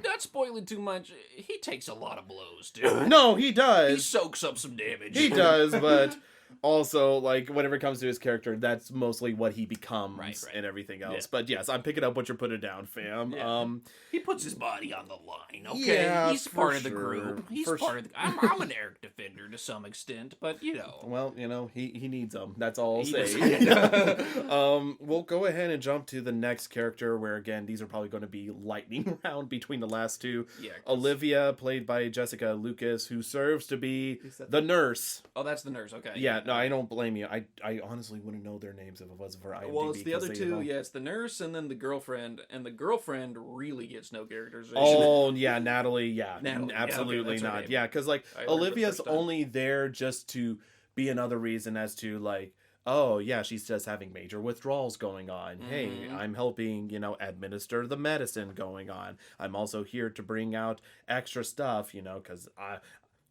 not spoiling too much, he takes a lot of blows, dude. No, he does. He soaks up some damage. He does, but also, like, whenever it comes to his character, that's mostly what he becomes right. and everything else. Yeah. But yes, I'm picking up what you're putting down, fam. Yeah. He puts his body on the line, okay? Yeah, he's for part of the sure. group. He's For part of the... I'm an Eric defender to some extent, but, you know. Well, you know, he needs them. That's all I'll He say. does. We'll go ahead and jump to the next character, where, again, these are probably going to be lightning round between the last two. Yeah, Olivia, played by Jessica Lucas, who serves to be the nurse. Oh, that's the nurse, okay. Yeah, no, I don't blame you. I honestly wouldn't know their names if it wasn't for IMDb. Well, it's the other two. Yeah, it's the nurse and then the girlfriend. And the girlfriend really gets no characterization. Oh, yeah, Natalie. Yeah, Natalie, absolutely yeah, okay, not. name. Yeah, because, like, I heard Olivia's the first time. only there just to be another reason as to, like, oh, yeah, she's just having major withdrawals going on. Hey, I'm helping, you know, administer the medicine going on. I'm also here to bring out extra stuff, you know, because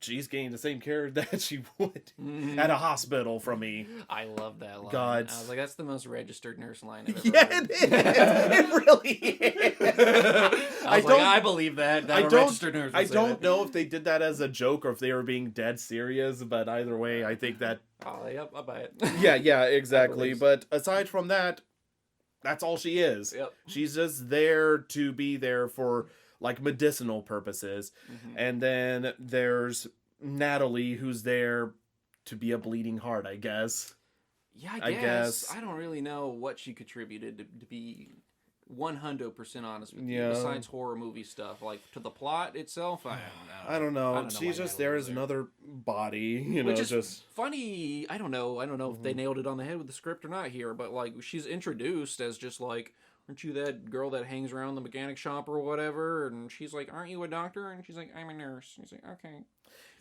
she's getting the same care that she would at a hospital from me. I love that line. God. I was like, that's the most registered nurse line I've ever Yeah, heard. it really is. I believe that. A registered nurse would I say don't that. know if they did that as a joke or if they were being dead serious, but either way, I think that. Oh, yep, I'll buy it. Yeah, exactly. believe But aside from that, that's all she is. Yep. She's just there to be there for, like, medicinal purposes. And then there's Natalie, who's there to be a bleeding heart, I guess. Yeah, I guess. I don't really know what she contributed to be 100% honest with Yeah. you. Besides horror movie stuff, like to the plot itself, I don't know. why She's just Natalie there was as there. another body, you know, Which is just. funny. I don't know if they nailed it on the head with the script or not here, but like she's introduced as just like, aren't you that girl that hangs around the mechanic shop or whatever? And she's like, aren't you a doctor? And she's like, I'm a nurse. And he's like, okay.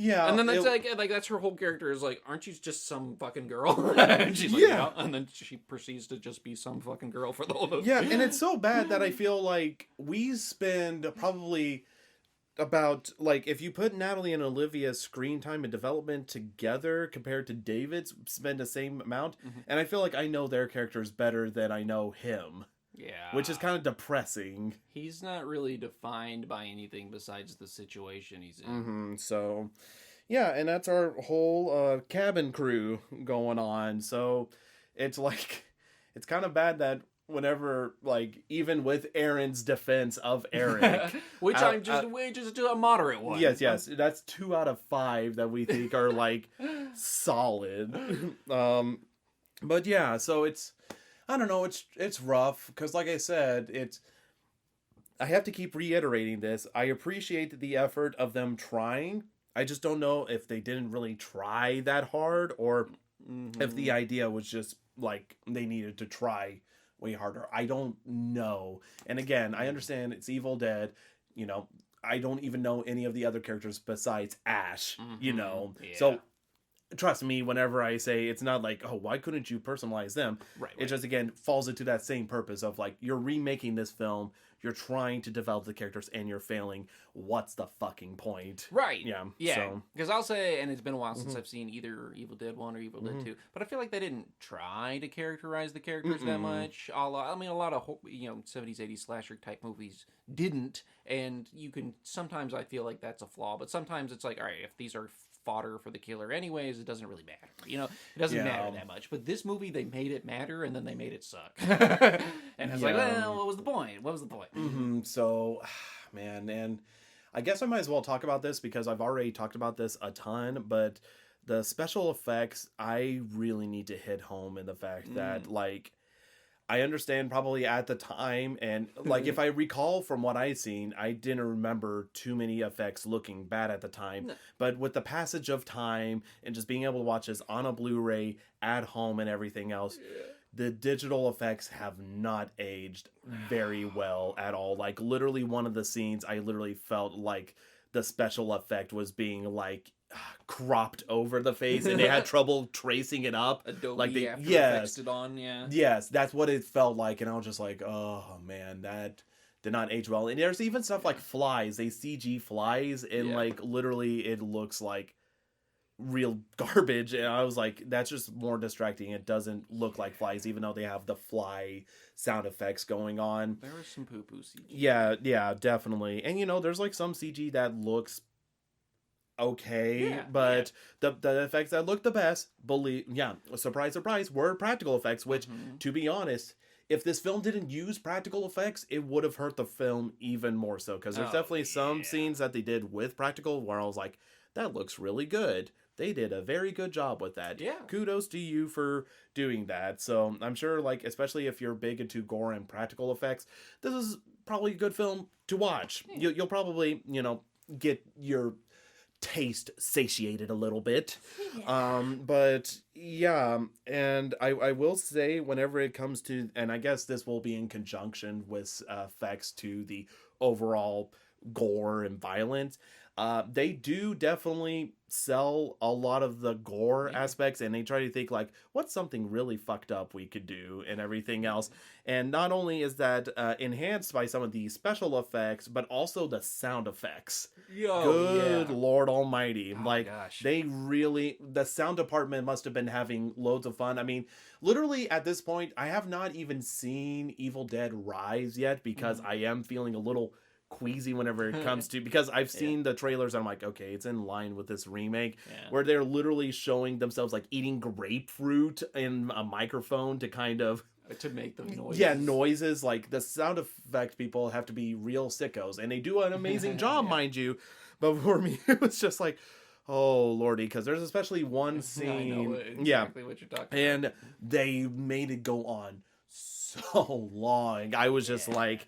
Yeah. And then that's like that's her whole character is like, aren't you just some fucking girl? And she's like, yeah. And then she proceeds to just be some fucking girl for the whole movie. Yeah, and it's so bad that I feel like we spend probably about, like, if you put Natalie and Olivia's screen time and development together compared to David's, spend the same amount. And I feel like I know their characters better than I know him. Yeah. Which is kind of depressing. He's not really defined by anything besides the situation he's in. So, yeah, and that's our whole cabin crew going on. So, it's like, it's kind of bad that whenever, like, even with Aaron's defense of Eric. which is a moderate one. Yes, that's 2 out of 5 that we think are, like, solid. But yeah, so it's, I don't know, it's rough, because like I said, I have to keep reiterating this. I appreciate the effort of them trying. I just don't know if they didn't really try that hard, or if the idea was just like they needed to try way harder. I don't know. And again, I understand it's Evil Dead, you know, I don't even know any of the other characters besides Ash, you know. Yeah. So trust me, whenever I say it's not like, oh, why couldn't you personalize them? Right. It just, again, falls into that same purpose of like, you're remaking this film, you're trying to develop the characters, and you're failing. What's the fucking point? Right. Yeah. Yeah. So. Because I'll say, and it's been a while since I've seen either Evil Dead 1 or Evil Dead 2, but I feel like they didn't try to characterize the characters that much. A lot of, 70s, 80s slasher type movies didn't, and you can, sometimes I feel like that's a flaw, but sometimes it's like, all right, if these are fodder for the killer anyways, it doesn't really matter. It doesn't matter that much. But this movie, they made it matter, and then they made it suck. And it's like, well, what was the point? So, man, and I guess I might as well talk about this because I've already talked about this a ton, but the special effects, I really need to hit home in the fact that, like, I understand probably at the time, and like if I recall from what I'd seen, I didn't remember too many effects looking bad at the time. No. But with the passage of time and just being able to watch this on a Blu-ray at home and everything else, the digital effects have not aged very well at all. Like literally one of the scenes, I literally felt like the special effect was being like cropped over the face and they had trouble tracing it up. Adobe like they After Effects it on, Yes, that's what it felt like, and I was just like, oh man, that did not age well. And there's even stuff like flies. They CG flies, and like literally it looks like real garbage. And I was like, that's just more distracting. It doesn't look like flies, even though they have the fly sound effects going on. There was some poo-poo CG. Yeah, definitely. And there's like some CG that looks okay, but the effects that look the best, surprise, were practical effects, which, to be honest, if this film didn't use practical effects, it would have hurt the film even more so, because there's definitely some scenes that they did with practical where I was like, that looks really good. They did a very good job with that. Yeah. Kudos to you for doing that. So I'm sure, like, especially if you're big into gore and practical effects, this is probably a good film to watch. You'll probably, get your taste satiated a little bit. But yeah, and I will say, whenever it comes to, and I guess this will be in conjunction with effects to the overall gore and violence, they do definitely sell a lot of the gore aspects, and they try to think like, what's something really fucked up we could do and everything else. And not only is that enhanced by some of the special effects, but also the sound effects. Good Lord Almighty. They really, the sound department must have been having loads of fun. I mean, literally at this point, I have not even seen Evil Dead Rise yet, because I am feeling a little queasy whenever it comes to, because I've seen the trailers and I'm like, okay, it's in line with this remake, where they're literally showing themselves like eating grapefruit in a microphone to kind of to make the noises. Noises. Like, the sound effect people have to be real sickos, and they do an amazing job, mind you. But for me, it was just like, oh lordy, because there's especially one scene, I know exactly what you're talking about, and they made it go on so long. I was just like,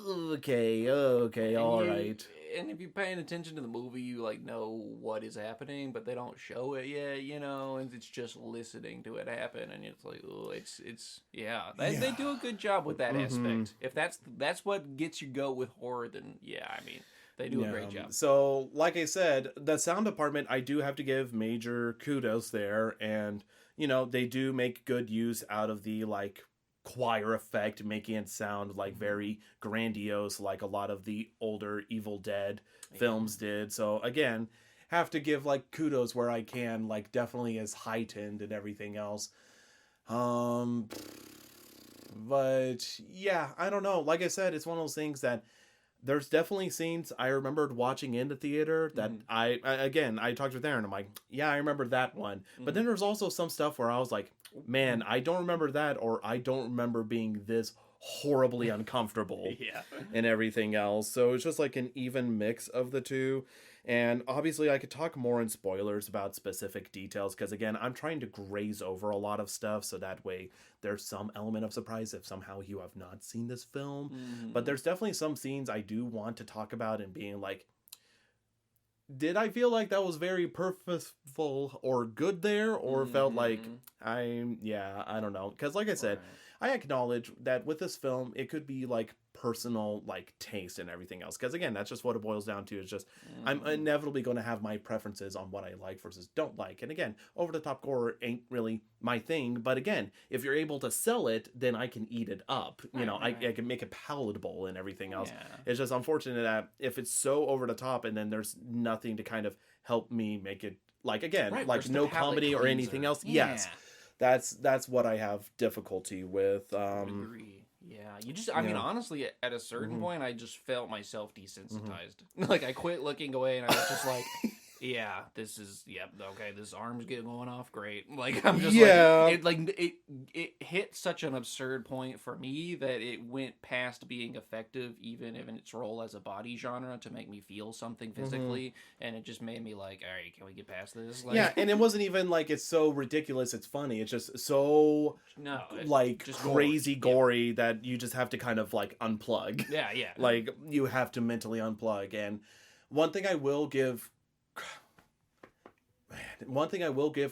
okay, all right. And if you're paying attention to the movie, you like know what is happening, but they don't show it yet, and it's just listening to it happen, and it's like, oh, they do a good job with that aspect. If that's what gets you go with horror, then they do a great job. So, like I said, the sound department, I do have to give major kudos there, and they do make good use out of the like choir effect, making it sound like very grandiose, like a lot of the older Evil Dead films did. So again, have to give like kudos where I can, like definitely is heightened and everything else. But yeah, I don't know. Like I said, it's one of those things that there's definitely scenes I remembered watching in the theater that I talked with Aaron. I'm like, yeah, I remember that one. But then there's also some stuff where I was like, man, I don't remember that, or I don't remember being this horribly uncomfortable and everything else. So it's just like an even mix of the two. And obviously I could talk more in spoilers about specific details, because again, I'm trying to graze over a lot of stuff, so that way there's some element of surprise if somehow you have not seen this film. But there's definitely some scenes I do want to talk about and being like, did I feel like that was very purposeful or good there, or felt like I don't know, because like I said, I acknowledge that with this film it could be like personal like taste and everything else, because again, that's just what it boils down to. Is just I'm inevitably going to have my preferences on what I like versus don't like, and again, over the top gore ain't really my thing, but again, if you're able to sell it, then I can eat it up, I can make it palatable and everything else. It's just unfortunate that if it's so over the top and then there's nothing to kind of help me make it, like, again, like no comedy or anything else. Yes, that's what I have difficulty with. Agree. Yeah, you just, I mean, honestly, at a certain point, I just felt myself desensitized. Like, I quit looking away, and I was just like, yeah, this is, okay, this arm's getting going off great. Like, I'm just it hit such an absurd point for me that it went past being effective, even in its role as a body genre, to make me feel something physically, and it just made me like, all right, can we get past this? Like, yeah, and it wasn't even like it's so ridiculous it's funny. It's just so just crazy gory that you just have to kind of like unplug. Yeah. Like, you have to mentally unplug. And one thing I will give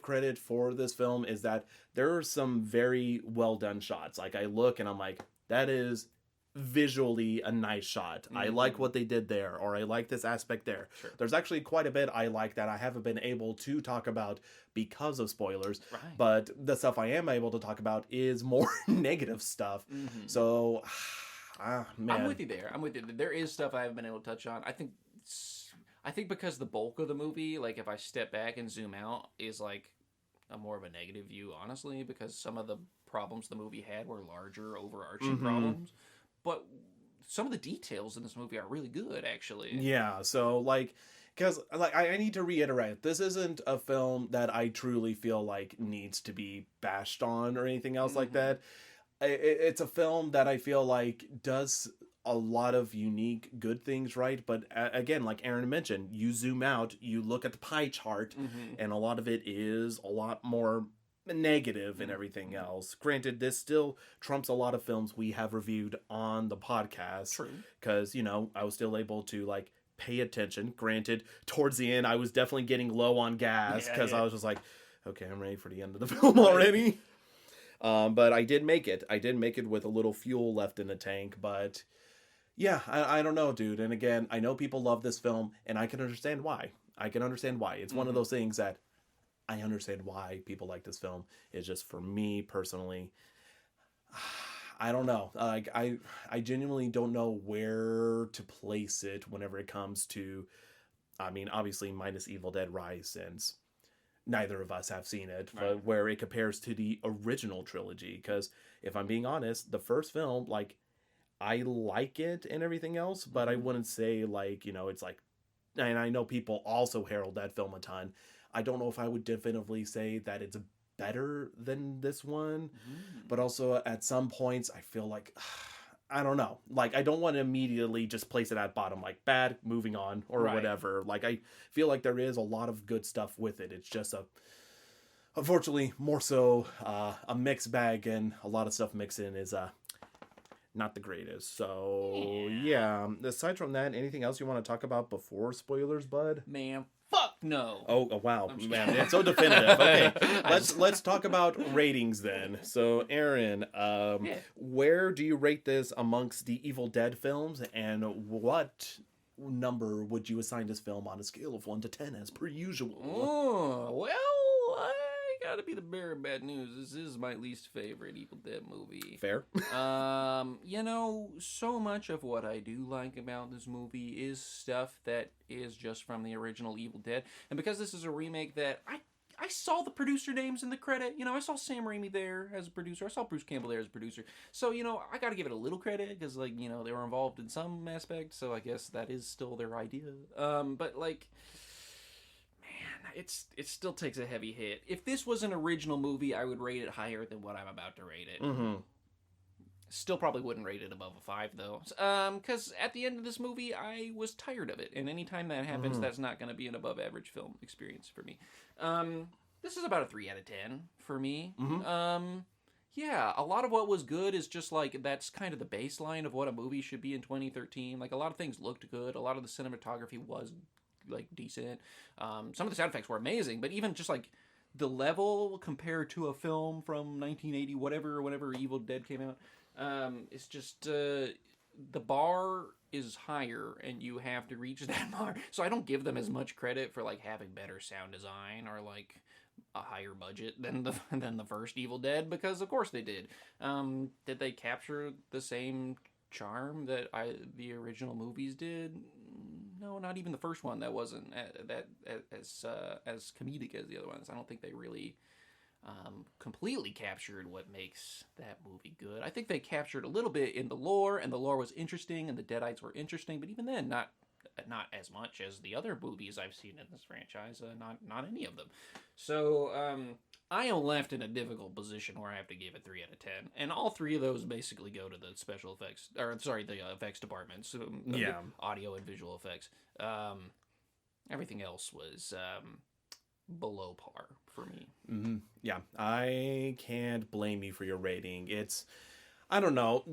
credit for this film is that there are some very well done shots. Like, I look and I'm like, that is visually a nice shot. I like what they did there, or I like this aspect there. Sure. There's actually quite a bit I like that I haven't been able to talk about because of spoilers. Right. But the stuff I am able to talk about is more negative stuff. So, man. I'm with you there. There is stuff I haven't been able to touch on. I think because the bulk of the movie, like, if I step back and zoom out, is like a more of a negative view, honestly, because some of the problems the movie had were larger, overarching problems. But some of the details in this movie are really good, actually. Yeah, so, like, because, like, I need to reiterate, this isn't a film that I truly feel like needs to be bashed on or anything else like that. It's a film that I feel like does a lot of unique good things right, but again, like Aaron mentioned, you zoom out, you look at the pie chart, and a lot of it is a lot more negative and everything else. Granted, this still trumps a lot of films we have reviewed on the podcast. True. Because, I was still able to, like, pay attention. Granted, towards the end, I was definitely getting low on gas, because I was just like, okay, I'm ready for the end of the film already. But I did make it. I did make it with a little fuel left in the tank, but yeah, I don't know, dude. And again, I know people love this film, and I can understand why. It's one of those things that I understand why people like this film. It's just, for me personally, I don't know. Like, I genuinely don't know where to place it whenever it comes to, I mean, obviously minus Evil Dead Rise, since neither of us have seen it, but where it compares to the original trilogy. Because if I'm being honest, the first film, like, I like it and everything else, but I wouldn't say, like, it's like, and I know people also herald that film a ton. I don't know if I would definitively say that it's better than this one, but also at some points I feel like, I don't know, like, I don't want to immediately just place it at bottom, like, bad, moving on, or whatever. Like, I feel like there is a lot of good stuff with it. It's just unfortunately, more so a mixed bag, and a lot of stuff mixed in is not the greatest. So yeah. Aside from that, anything else you want to talk about before spoilers, bud? Man, fuck no. Oh wow, man, it's so definitive. Okay, let's talk about ratings then. So Aaron, where do you rate this amongst the Evil Dead films, and what number would you assign this film on a scale of 1 to 10 as per usual? Oh, well, I gotta be the bearer of bad news. This is my least favorite Evil Dead movie. Fair. So much of what I do like about this movie is stuff that is just from the original Evil Dead. And because this is a remake that I saw the producer names in the credit. I saw Sam Raimi there as a producer. I saw Bruce Campbell there as a producer. So, I gotta give it a little credit because, like, they were involved in some aspect. So I guess that is still their idea. But, like, it still takes a heavy hit. If this was an original movie, I would rate it higher than what I'm about to rate it. Still probably wouldn't rate it above a 5, though. Because at the end of this movie, I was tired of it. And anytime that happens, that's not going to be an above-average film experience for me. This is about a 3 out of 10 for me. Yeah, a lot of what was good is just, like, that's kind of the baseline of what a movie should be in 2013. Like, a lot of things looked good. A lot of the cinematography was like decent. Some of the sound effects were amazing, but even just like the level compared to a film from 1980, whenever Evil Dead came out, it's just the bar is higher, and you have to reach that bar. So I don't give them as much credit for like having better sound design or like a higher budget than the first Evil Dead, because of course they did. Did they capture the same charm that the original movies did? No, not even the first one. That wasn't as comedic as the other ones. I don't think they really completely captured what makes that movie good. I think they captured a little bit in the lore, and the lore was interesting, and the Deadites were interesting, but even then, not as much as the other movies I've seen in this franchise. Not any of them. So I am left in a difficult position where I have to give it 3 out of 10, and all 3 of those basically go to the special effects, the effects departments, audio and visual effects. Everything else was below par for me. Mm-hmm. Yeah, I can't blame you for your rating. I don't know,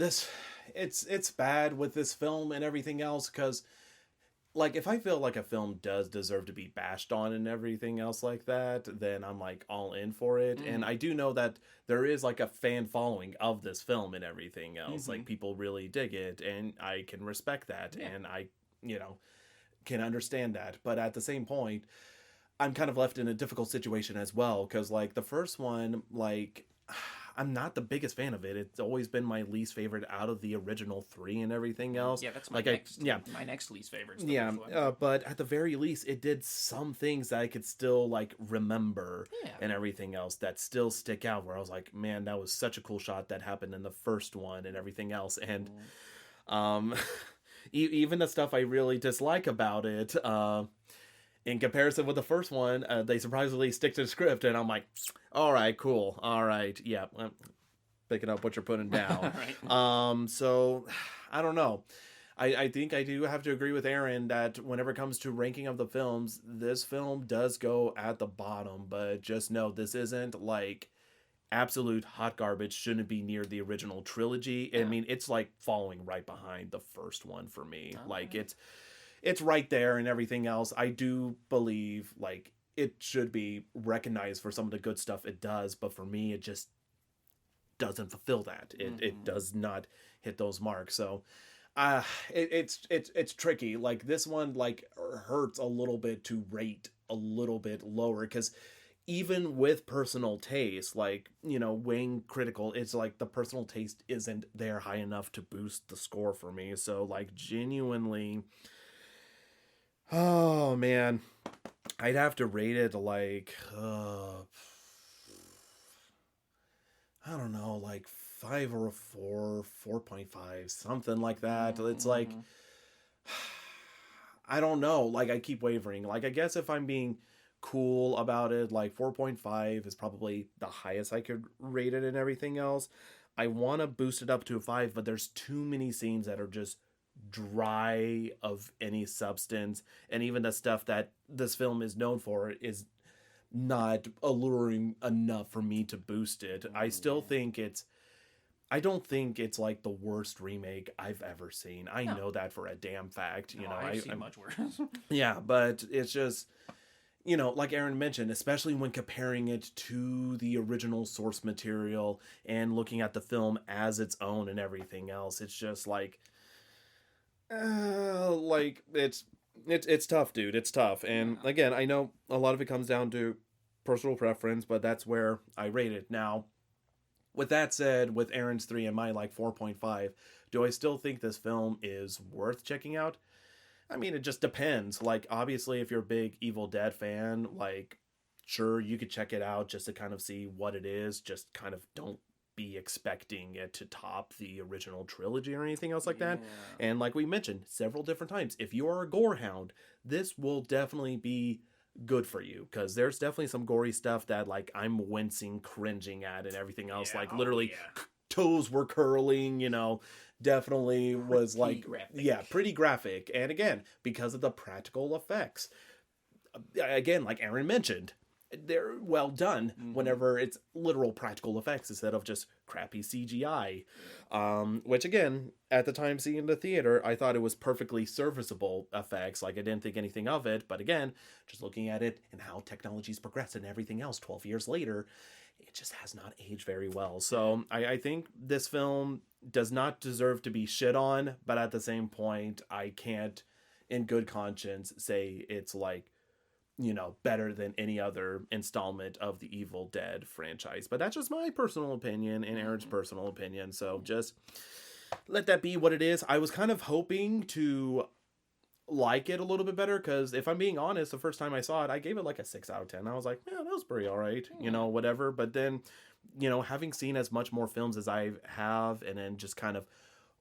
it's bad with this film and everything else, because like, if I feel like a film does deserve to be bashed on and everything else like that, then I'm like all in for it. And I do know that there is like a fan following of this film and everything else. Like, people really dig it, and I can respect that, and I, can understand that. But at the same point, I'm kind of left in a difficult situation as well, because like the first one, like, I'm not the biggest fan of it. It's always been my least favorite out of the original 3 and everything else. Yeah, that's my next least favorite. But at the very least, it did some things that I could still like remember and everything else that still stick out, where I was like, man, that was such a cool shot that happened in the first one and everything else. And even the stuff I really dislike about it, in comparison with the first one, they surprisingly stick to the script, and I'm like, all right, cool, all right, yeah, I'm picking up what you're putting down. Right. So I don't know. I think I do have to agree with Aaron that whenever it comes to ranking of the films, this film does go at the bottom, but just know this isn't like absolute hot garbage, shouldn't be near the original trilogy. I mean, it's like following right behind the first one for me. Like, it's right there and everything else. I do believe like it should be recognized for some of the good stuff it does, but for me, it just doesn't fulfill that. It does not hit those marks. So it's tricky. Like, this one like hurts a little bit to rate a little bit lower, because even with personal taste, like, weighing critical, it's like the personal taste isn't there high enough to boost the score for me. So like, genuinely, oh man, I'd have to rate it like I don't know, like 5 or a 4, 4.5, something like that. It's like, I don't know, like, I keep wavering. Like, I guess if I'm being cool about it, like 4.5 is probably the highest I could rate it and everything else. I want to boost it up to a 5, but there's too many scenes that are just dry of any substance, and even the stuff that this film is known for is not alluring enough for me to boost it. I still think I don't think it's like the worst remake I've ever seen. I know that for a damn fact. I've seen much worse. Yeah, but it's just, like Aaron mentioned, especially when comparing it to the original source material and looking at the film as its own and everything else, it's just like, it's tough, dude. It's tough. And again, I know a lot of it comes down to personal preference, but that's where I rate it. Now, with that said, with Aaron's 3 and my like 4.5, do I still think this film is worth checking out? I mean, it just depends. Like, obviously, if you're a big Evil Dead fan, like, sure, you could check it out just to kind of see what it is. Just kind of don't be expecting it to top the original trilogy or anything else like that. And like we mentioned several different times, if you are a gore hound, this will definitely be good for you, because there's definitely some gory stuff that like I'm wincing, cringing at and everything else. Like, literally toes were curling, definitely was like graphic. Pretty graphic. And again, because of the practical effects, again, like Aaron mentioned, they're well done whenever it's literal practical effects instead of just crappy CGI. Which again, at the time seeing it in the theater, I thought it was perfectly serviceable effects. Like I didn't think anything of it. But again, just looking at it and how technology's progressed and everything else 12 years later, it just has not aged very well. So I think this film does not deserve to be shit on, but at the same point, I can't in good conscience say it's like, better than any other installment of the Evil Dead franchise. But that's just my personal opinion and Aaron's personal opinion. So just let that be what it is. I was kind of hoping to like it a little bit better, because if I'm being honest, the first time I saw it, I gave it like a 6 out of 10. I was like, yeah, that was pretty all right, whatever. But then, having seen as much more films as I have, and then just kind of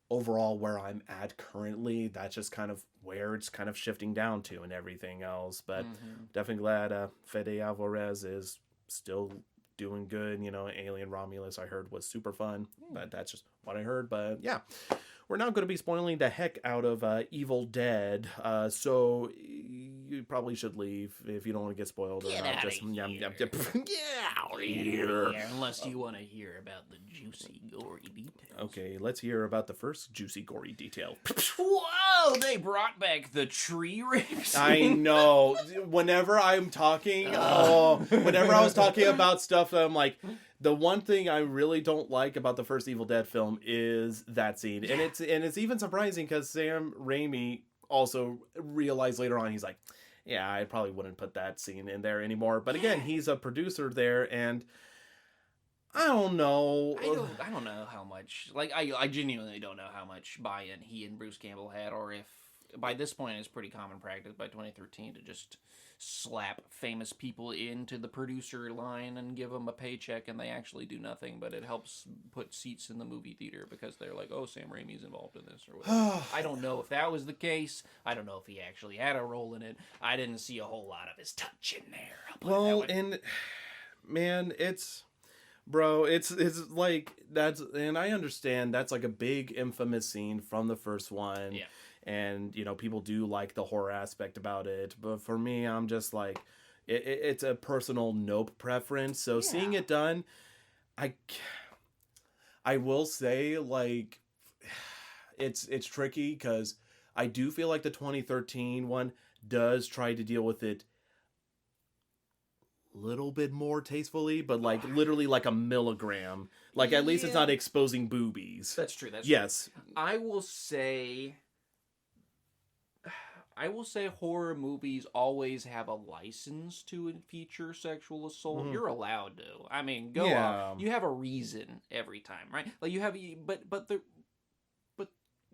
overall where I'm at currently, that's just kind of where it's kind of shifting down to and everything else. But definitely glad Fede Alvarez is still doing good. Alien Romulus I heard was super fun, but that's just what I heard. But yeah, we're now going to be spoiling the heck out of Evil Dead, so you probably should leave if you don't want to get spoiled. Get out of here. Get out of here. Unless you want to hear about the juicy, gory details. Okay, let's hear about the first juicy, gory detail. Whoa, they brought back the tree rape scene. I know. Whenever I'm talking, whenever I was talking about stuff that I'm like, the one thing I really don't like about the first Evil Dead film is that scene. And it's even surprising because Sam Raimi also realized later on, he's like, yeah, I probably wouldn't put that scene in there anymore. But again, he's a producer there, and I don't know. I don't know how much, I genuinely don't know how much buy-in he and Bruce Campbell had, or if by this point it's pretty common practice by 2013 to just slap famous people into the producer line and give them a paycheck, and they actually do nothing, but it helps put seats in the movie theater because they're like, oh, Sam Raimi's involved in this or whatever. I don't know if that was the case. I don't know if he actually had a role in it. I didn't see a whole lot of his touch in there. Well, and man, it's like that's, and I understand that's like a big infamous scene from the first one. Yeah. And, people do like the horror aspect about it. But for me, I'm just like, it's a personal nope preference. So seeing it done, I will say, like, it's tricky because I do feel like the 2013 one does try to deal with it a little bit more tastefully, but like literally like a milligram. Like at least it's not exposing boobies. That's true. Yes. I will say horror movies always have a license to feature sexual assault. You're allowed to. I mean, go on. You have a reason every time, right? Like you have, but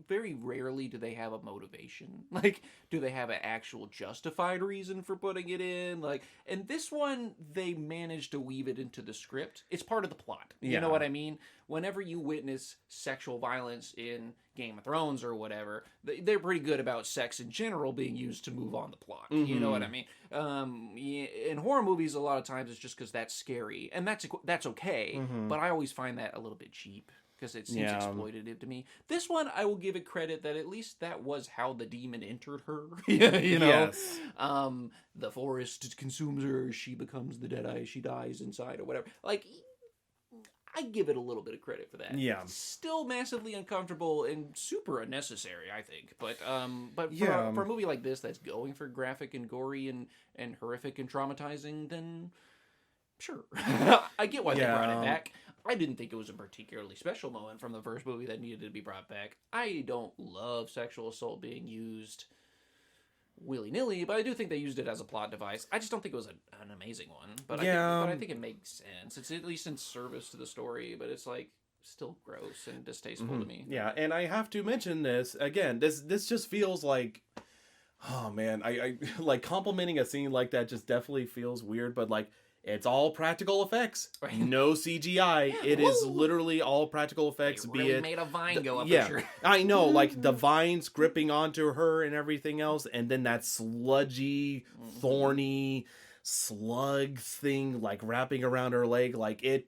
very rarely do they have a motivation. Like, do they have an actual justified reason for putting it in? Like, and this one, they managed to weave it into the script. It's part of the plot. You know what I mean? Whenever you witness sexual violence in Game of Thrones or whatever, they're pretty good about sex in general being used to move on the plot. You know what I mean? In horror movies, a lot of times it's just because that's scary, and that's okay. But I always find that a little bit cheap, because it seems exploitative to me. This one, I will give it credit that at least that was how the demon entered her. Yes. The forest consumes her, she becomes the Deadeye, she dies inside, or whatever. Like, I give it a little bit of credit for that. Yeah. Still massively uncomfortable and super unnecessary, I think. But for a movie like this that's going for graphic and gory and horrific and traumatizing, then sure. I get why they brought it back. I didn't think it was a particularly special moment from the first movie that needed to be brought back. I don't love sexual assault being used willy-nilly, but I do think they used it as a plot device. I just don't think it was an amazing one. But I think it makes sense. It's at least in service to the story, but it's like still gross and distasteful to me. Yeah, and I have to mention this again. This just feels like, oh man, I like complimenting a scene like that just definitely feels weird, but like, it's all practical effects. Right. No CGI. It is literally all practical effects. They really made a vine go up her shirt. I know, like the vines gripping onto her and everything else, and then that sludgy, thorny slug thing like wrapping around her leg. Like it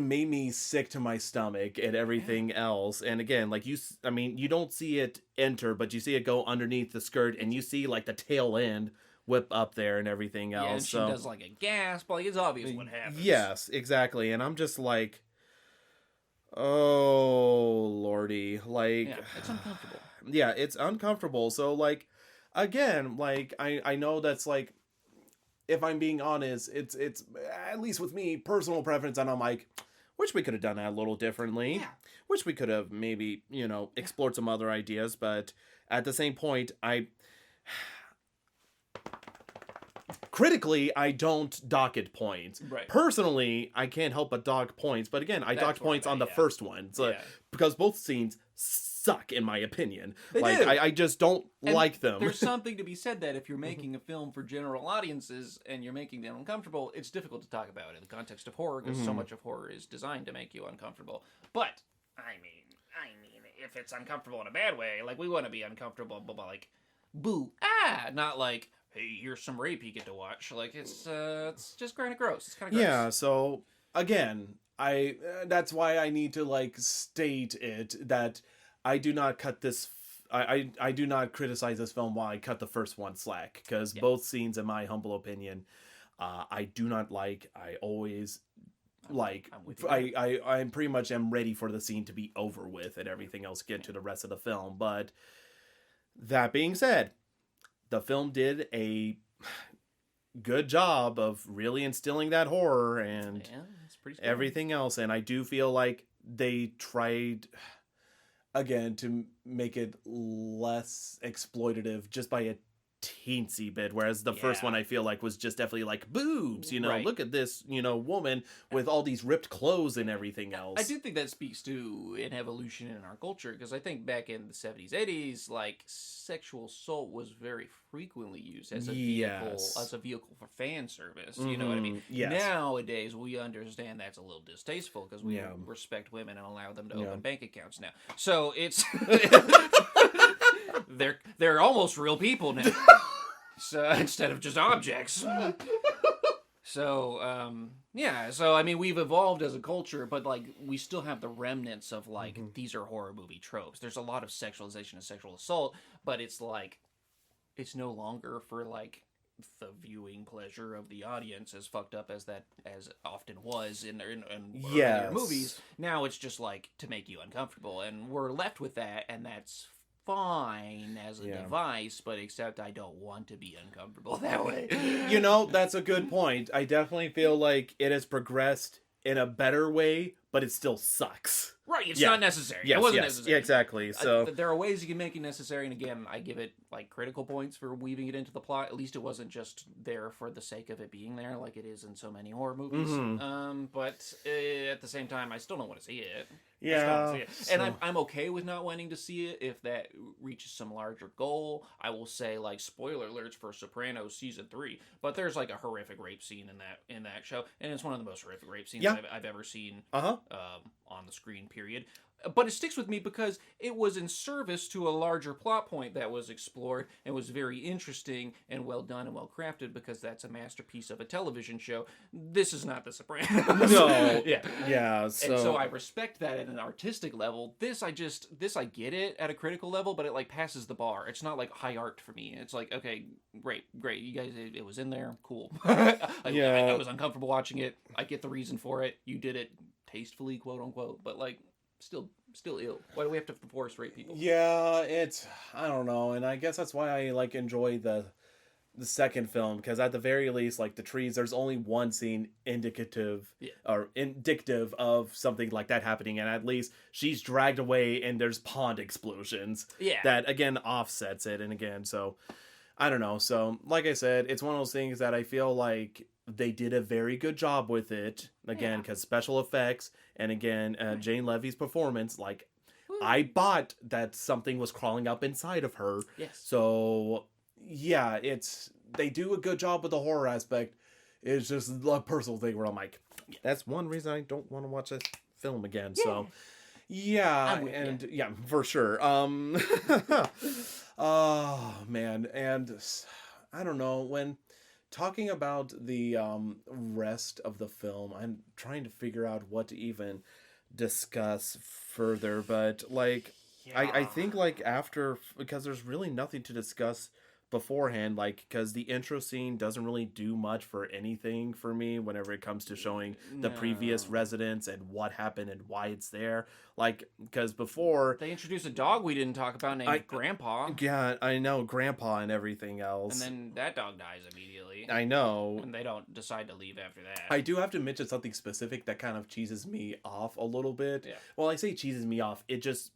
made me sick to my stomach and everything else. And again, like you don't see it enter, but you see it go underneath the skirt, and you see like the tail end whip up there and everything else. Yeah, and she does like a gasp. Like, it's obvious what happens. Yes, exactly. And I'm just like, Oh, lordy. Like, Yeah, it's uncomfortable. yeah, it's uncomfortable. So, like, again, like, I know that's, like, if I'm being honest, it's at least with me, personal preference, and I'm like, wish we could have done that a little differently. Yeah. Wish we could have maybe, explored some other ideas, but at the same point, critically, I don't dock it points. Right. Personally, I can't help but dock points, but again, I That's docked where I'm points at, on the yeah. first one, so, Yeah. because both scenes suck, in my opinion. They like, do. I just don't And like them. There's something to be said that if you're making a film for general audiences and you're making them uncomfortable, it's difficult to talk about in the context of horror because so much of horror is designed to make you uncomfortable. But I mean, if it's uncomfortable in a bad way, like we want to be uncomfortable, but like, boo, not like, hey, here's some rape you get to watch. Like it's just kind of gross. It's kind of gross. Yeah, so again, that's why I need to like state it that I do not cut this. I do not criticize this film while I cut the first one slack, because both scenes, in my humble opinion, I do not like. I always like. I'm with you. I pretty much am ready for the scene to be over with and everything else get to the rest of the film. But that being said, the film did a good job of really instilling that horror and Yeah, it's pretty scary. everything else, and I do feel like they tried again to make it less exploitative just by a teensy bit, whereas the first Yeah. one I feel like was just definitely like boobs, Right. look at this, woman with all these ripped clothes and everything else. I do think that speaks to an evolution in our culture, because I think back in the 70s, 80s, like sexual assault was very frequently used as a vehicle for fan service. You know what I mean? Yes. Nowadays, we understand that's a little distasteful because we Yeah. respect women and allow them to Yeah. open bank accounts now. So it's they're almost real people now. So instead of just objects. So, so I mean, we've evolved as a culture, but like, we still have the remnants of like, these are horror movie tropes. There's a lot of sexualization of sexual assault, but it's like, it's no longer for like the viewing pleasure of the audience, as fucked up as often was in earlier movies. Now it's just like to make you uncomfortable, and we're left with that, and that's fine as a device, but except I don't want to be uncomfortable that way. That's a good point. I definitely feel like it has progressed in a better way, but it still sucks. Right, it's not necessary. It wasn't necessary. Yeah, exactly. So there are ways you can make it necessary, and again, I give it like critical points for weaving it into the plot. At least it wasn't just there for the sake of it being there, like it is in so many horror movies. But at the same time, I still don't want to see it. yeah, And I'm okay with not wanting to see it if that reaches some larger goal. I will say, like, spoiler alerts for Sopranos season 3, but there's like a horrific rape scene in that show, and it's one of the most horrific rape scenes I've ever seen on the screen, period. But it sticks with me because it was in service to a larger plot point that was explored and was very interesting and well done and well crafted, because that's a masterpiece of a television show. This is not The Sopranos. No. Yeah. So, And so I respect that at an artistic level. This I get it at a critical level, but it like passes the bar. It's not like high art for me. It's like, okay, great. You guys, it was in there. Cool. I was uncomfortable watching it. I get the reason for it. You did it tastefully, quote unquote, but like still ill. Why do we have to force rape people? Yeah, I don't know, and I guess that's why I like enjoy the second film, because at the very least, like the trees, there's only one scene indicative of something like that happening, and at least she's dragged away and there's pond explosions. Yeah. That again offsets it, and again, so I don't know. So like I said, it's one of those things that I feel like they did a very good job with it, again, because special effects, and again, Jane Levy's performance, like, I bought that something was crawling up inside of her. Yes. So, yeah, they do a good job with the horror aspect. It's just a personal thing where I'm like, that's one reason I don't want to watch this film again. Yeah. So, yeah, for sure. Oh, man, and I don't know, when talking about the rest of the film, I'm trying to figure out what to even discuss further, but like I think like after, because there's really nothing to discuss beforehand, like, because the intro scene doesn't really do much for anything for me whenever it comes to showing the previous residents and what happened and why it's there. Like, because before they introduced a dog we didn't talk about named Grandpa. Yeah, I know, Grandpa and everything else. And then that dog dies immediately. I know. And they don't decide to leave after that. I do have to mention something specific that kind of cheeses me off a little bit. Yeah. Well, I say cheeses me off. It just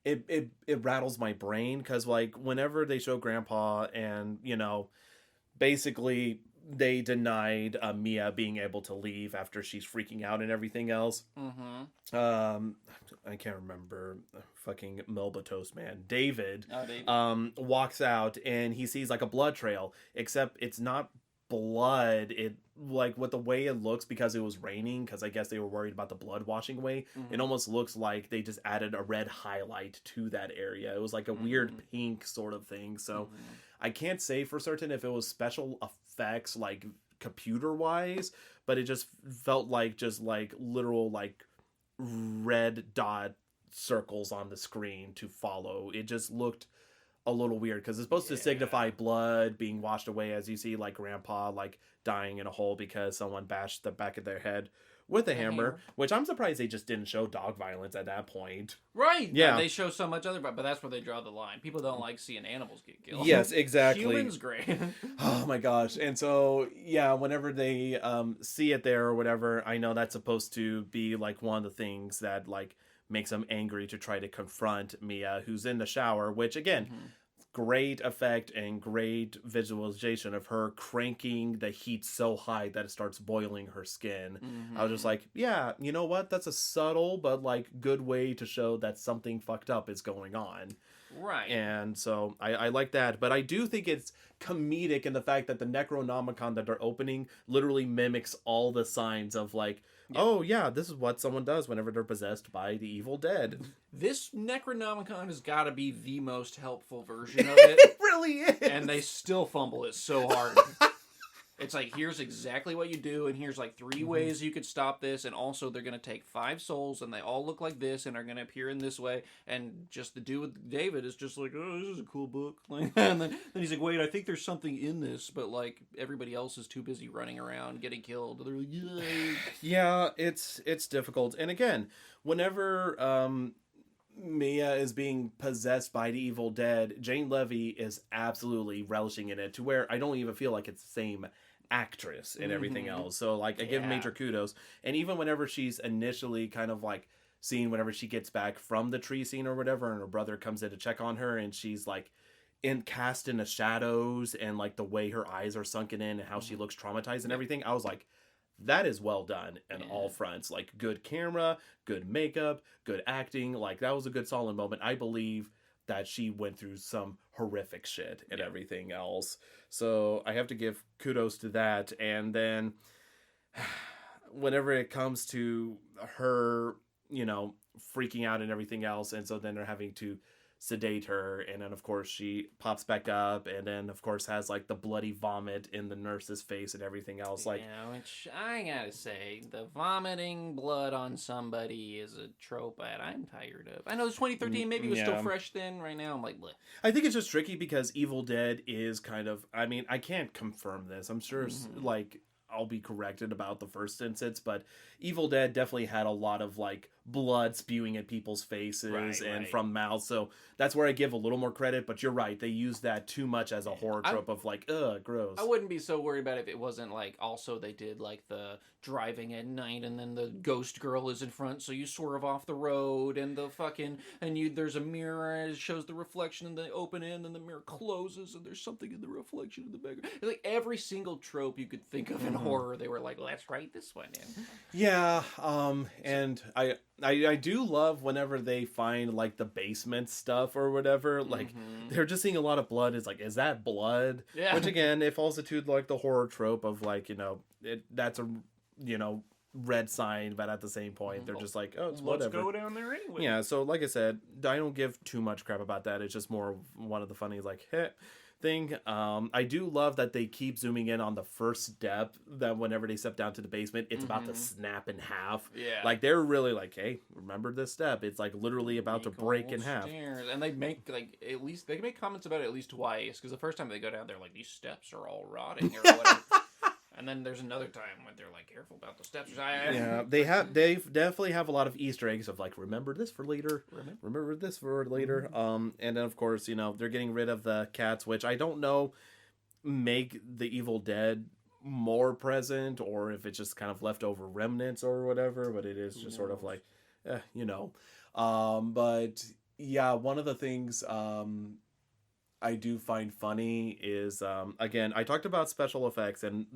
it rattles my brain, because like whenever they show Grandpa and, you know, basically they denied Mia being able to leave after she's freaking out and everything else. I can't remember, fucking Melba Toast Man. David. Walks out and he sees like a blood trail, except it's not blood. It, like, with the way it looks, because it was raining, because I guess they were worried about the blood washing away, it almost looks like they just added a red highlight to that area. It was like a weird pink sort of thing. So I can't say for certain if it was special effects, like computer wise, but it just felt like just like literal like red dot circles on the screen to follow. It just looked a little weird, because it's supposed to signify blood being washed away, as you see like Grandpa like dying in a hole because someone bashed the back of their head with a hammer, which I'm surprised they just didn't show dog violence at that point. Right. Yeah. They show so much other, but that's where they draw the line. People don't like seeing animals get killed. Yes, exactly. Humans, great. Oh my gosh. And so, yeah, whenever they see it there or whatever, I know that's supposed to be like one of the things that like makes them angry to try to confront Mia, who's in the shower, which again, great effect and great visualization of her cranking the heat so high that it starts boiling her skin. I was just like, yeah, you know what? That's a subtle but like good way to show that something fucked up is going on. Right. And so I like that. But I do think it's comedic in the fact that the Necronomicon that they're opening literally mimics all the signs of like, oh yeah, this is what someone does whenever they're possessed by the evil dead. This Necronomicon has got to be the most helpful version of it. It really is. And they still fumble it so hard. It's like, here's exactly what you do, and here's like 3 ways you could stop this, and also they're going to take 5 souls, and they all look like this, and are going to appear in this way, and just the dude with David is just like, oh, this is a cool book. Like, and then he's like, wait, I think there's something in this, but like, everybody else is too busy running around, getting killed. They're like, yay. Yeah, it's difficult. And again, whenever Mia is being possessed by the evil dead, Jane Levy is absolutely relishing in it, to where I don't even feel like it's the same actress and everything else. So like I give major kudos. And even whenever she's initially kind of like seen, whenever she gets back from the tree scene or whatever, and her brother comes in to check on her, and she's like cast in the shadows, and like the way her eyes are sunken in and how she looks traumatized and everything, I was like, that is well done on all fronts. Like, good camera, good makeup, good acting. Like, that was a good solid moment. I believe that she went through some horrific shit and everything else. So I have to give kudos to that. And then whenever it comes to her, you know, freaking out and everything else, and so then they're having to sedate her, and then of course she pops back up, and then of course has like the bloody vomit in the nurse's face and everything else. Like, which I gotta say, the vomiting blood on somebody is a trope that I'm tired of. I know it's 2013, maybe it was still fresh then. Right now I'm like, bleh. I think it's just tricky because Evil Dead is kind of, I mean, I can't confirm this, I'm sure like I'll be corrected about the first instance, but Evil Dead definitely had a lot of like blood spewing at people's faces and from mouths, so that's where I give a little more credit. But you're right, they use that too much as a horror trope of like, ugh, gross. I wouldn't be so worried about it if it wasn't like, also they did like the driving at night, and then the ghost girl is in front, so you swerve off the road, and the fucking, and you, there's a mirror, and it shows the reflection in the open end, and the mirror closes, and there's something in the reflection in the background. It's like every single trope you could think of in horror, they were like, let's write this one in. Yeah, and I do love whenever they find like the basement stuff or whatever, like they're just seeing a lot of blood. It's like, is that blood? Yeah. Which again, it falls into like the horror trope of like, you know, that's a, you know, red sign, but at the same point they're just like, oh, it's whatever. Let's go down there anyway. Yeah, so like I said, I don't give too much crap about that. It's just more one of the funny, like, hey, thing. I do love that they keep zooming in on the first step, that whenever they step down to the basement, it's about to snap in half. Yeah. Like, they're really like, hey, remember this step. It's like literally about to break in half. Stairs. And they make, like, at least, they make comments about it at least twice, because the first time they go down, they're like, these steps are all rotting, or whatever. And then there's another time when they're like, careful about the steps. Yeah, they definitely have a lot of Easter eggs of like, remember this for later. Remember this for later. And then of course, they're getting rid of the cats, which I don't know make the Evil Dead more present, or if it's just kind of leftover remnants or whatever, but it is just sort of like, but yeah, one of the things I do find funny is, again, I talked about special effects, and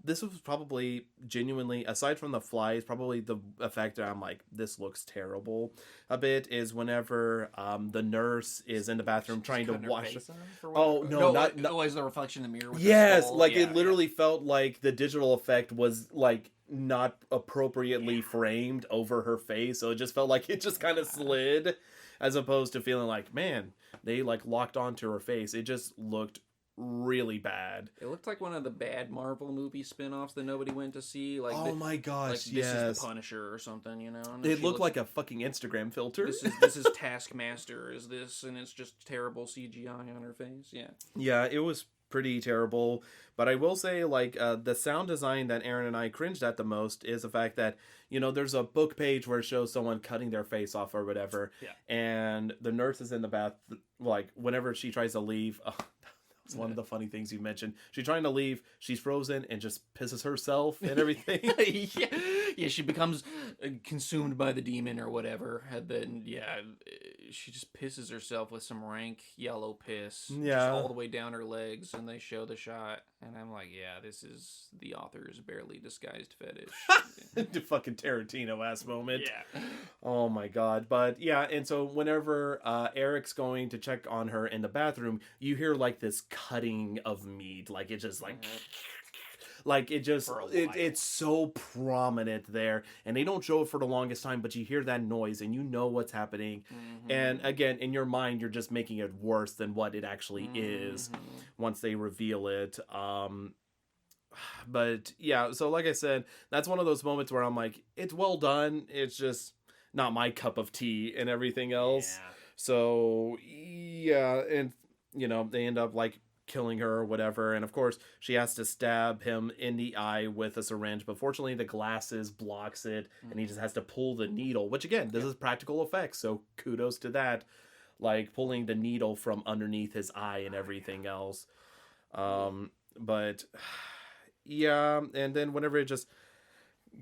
this was probably genuinely, aside from the flies, probably the effect that I'm like, this looks terrible a bit, is whenever the nurse is in the bathroom trying to wash. Is the reflection in the mirror with yes, the skull? like it literally felt like the digital effect was like not appropriately framed over her face, so it just felt like it just kind of slid, as opposed to feeling like, man, they like locked onto her face. It just looked really bad. It looked like one of the bad Marvel movie spin-offs that nobody went to see. Like, my gosh, like, yes. This is the Punisher or something, And it looked like a fucking Instagram filter. This is Taskmaster, and it's just terrible CGI on her face. Yeah. Yeah, it was pretty terrible, but I will say, like, the sound design that Aaron and I cringed at the most is the fact that, there's a book page where it shows someone cutting their face off or whatever, and the nurse is in the bath, like, whenever she tries to leave, that's one of the funny things you mentioned. She's trying to leave, she's frozen, and just pisses herself and everything. yeah, she becomes consumed by the demon or whatever, and then, she just pisses herself with some rank yellow piss, just all the way down her legs, and they show the shot, and I'm like, this is the author's barely disguised fetish. The fucking Tarantino-ass moment. Yeah. Oh my god. But yeah, and so whenever Eric's going to check on her in the bathroom, you hear like this cutting of meat, like it just like... Like, it just, it's so prominent there. And they don't show it for the longest time, but you hear that noise and you know what's happening. And again, in your mind, you're just making it worse than what it actually is once they reveal it. But yeah, so like I said, that's one of those moments where I'm like, it's well done. It's just not my cup of tea and everything else. Yeah. So yeah, and they end up like killing her or whatever, and of course she has to stab him in the eye with a syringe, but fortunately the glasses blocks it, and he just has to pull the needle, which again, this is practical effects, so kudos to that, like pulling the needle from underneath his eye and everything else. But yeah, and then whenever it just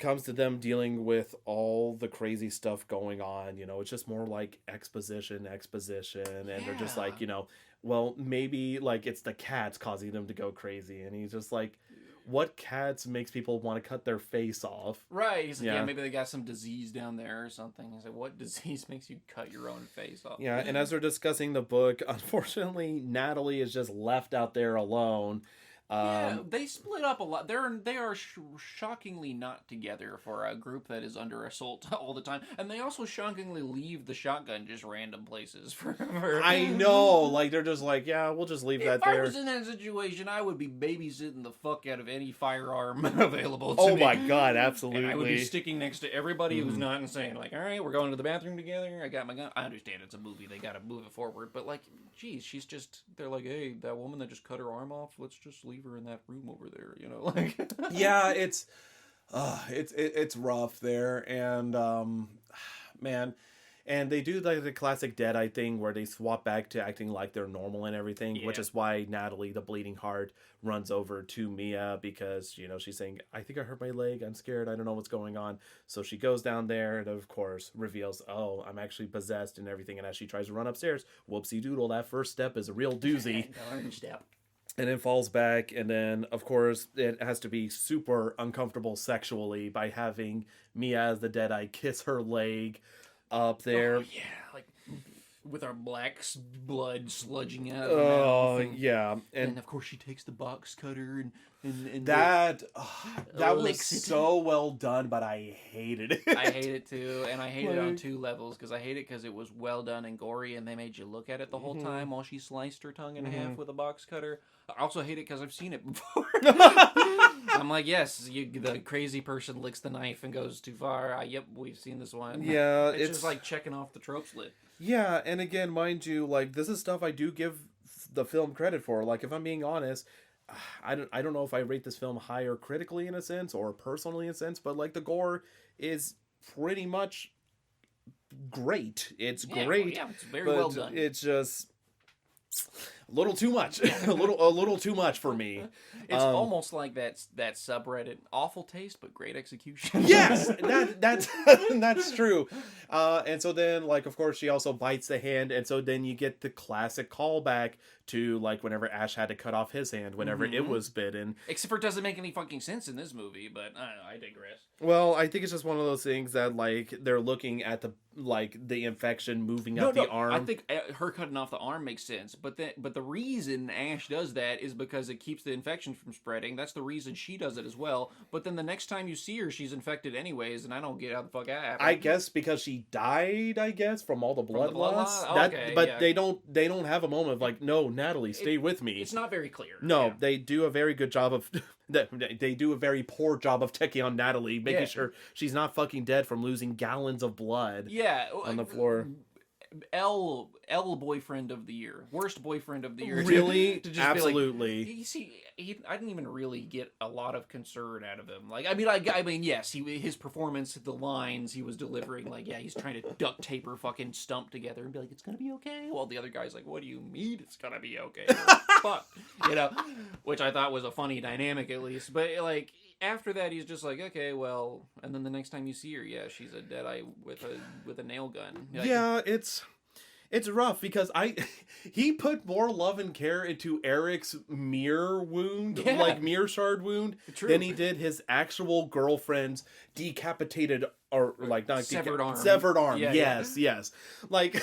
comes to them dealing with all the crazy stuff going on, it's just more like exposition, and they're just like, well, maybe like it's the cats causing them to go crazy, and he's just like, what cats makes people want to cut their face off? Right. He's like, maybe they got some disease down there or something. He's like, what disease makes you cut your own face off? Yeah, and as they're discussing the book, unfortunately, Natalie is just left out there alone. They split up a lot. They are shockingly not together for a group that is under assault all the time, and they also shockingly leave the shotgun just random places forever. I know, like they're just like, yeah, we'll just leave that there. If I was in that situation, I would be babysitting the fuck out of any firearm available to me. Oh my god, absolutely. And I would be sticking next to everybody who's not insane. Like, all right, we're going to the bathroom together. I got my gun. I understand it's a movie; they got to move it forward. But like, geez, they're like, hey, that woman that just cut her arm off, let's just leave her in that room over there, like. Yeah, it's rough there, and man, and they do like the classic Deadeye thing where they swap back to acting like they're normal and everything, which is why Natalie, the bleeding heart, runs over to Mia because she's saying, I think I hurt my leg, I'm scared, I don't know what's going on. So she goes down there and of course reveals, oh, I'm actually possessed and everything. And as she tries to run upstairs, whoopsie doodle, that first step is a real doozy. Step. And then falls back, and then, of course, it has to be super uncomfortable sexually by having Mia as the Deadeye kiss her leg up there. Oh, yeah, like, with our black blood sludging out of her mouth. And, yeah. And of course she takes the box cutter and that was licks it. so well done, but I hated it. I hate it too, and I hate it on two levels, because I hate it because it was well done and gory, and they made you look at it the whole time while she sliced her tongue in half with a box cutter. I also hate it because I've seen it before. I'm like, yes, the crazy person licks the knife and goes too far. Yep, we've seen this one. Yeah, it's just like checking off the tropes list. Yeah, and again, mind you, like, this is stuff I do give the film credit for. Like, if I'm being honest, I don't know if I rate this film higher critically in a sense or personally in a sense, but like the gore is pretty much great. It's great. Yeah, it's very well done. It's just a little too much. a little too much for me. It's almost like that subreddit, awful taste but great execution. Yes, that's true. And so then, like, of course, she also bites the hand, and so then you get the classic callback to, like, whenever Ash had to cut off his hand whenever it was bitten. Except for it doesn't make any fucking sense in this movie, but I digress. Well, I think it's just one of those things that, like, they're looking at the infection moving up the arm. I think her cutting off the arm makes sense, but the reason Ash does that is because it keeps the infection from spreading. That's the reason she does it as well. But then the next time you see her, she's infected anyways, and I don't get how the fuck that happened. I guess because she died, from all the blood loss. Okay, but they don't have a moment of like, no, Natalie, stay with me. It's not very clear. No, they do a very good job of they do a very poor job of checking on Natalie, making sure she's not fucking dead from losing gallons of blood on the floor. L boyfriend of the year, worst boyfriend of the year. Really, to just absolutely. Be like, you see, I didn't even really get a lot of concern out of him. Like, I mean, yes, his performance, the lines he was delivering, like, yeah, he's trying to duct tape her fucking stump together and be like, it's gonna be okay. While the other guy's like, what do you mean it's gonna be okay? Fuck, which I thought was a funny dynamic at least. But like, after that, he's just like, okay, well, and then the next time you see her, yeah, she's a deadeye with a nail gun. Like, yeah, it's rough because he put more love and care into Eric's mirror wound, like mirror shard wound, than he did his actual girlfriend's decapitated or like not severed arm. Severed arm. Yeah, yes. Like,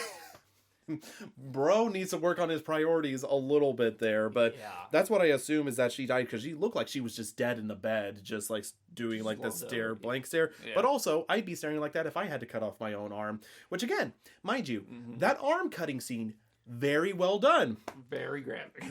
bro needs to work on his priorities a little bit there, but that's what I assume is that she died because she looked like she was just dead in the bed, just like doing like this blank stare. Yeah. But also, I'd be staring like that if I had to cut off my own arm. Which again, mind you, that arm cutting scene, very well done. Very graphic.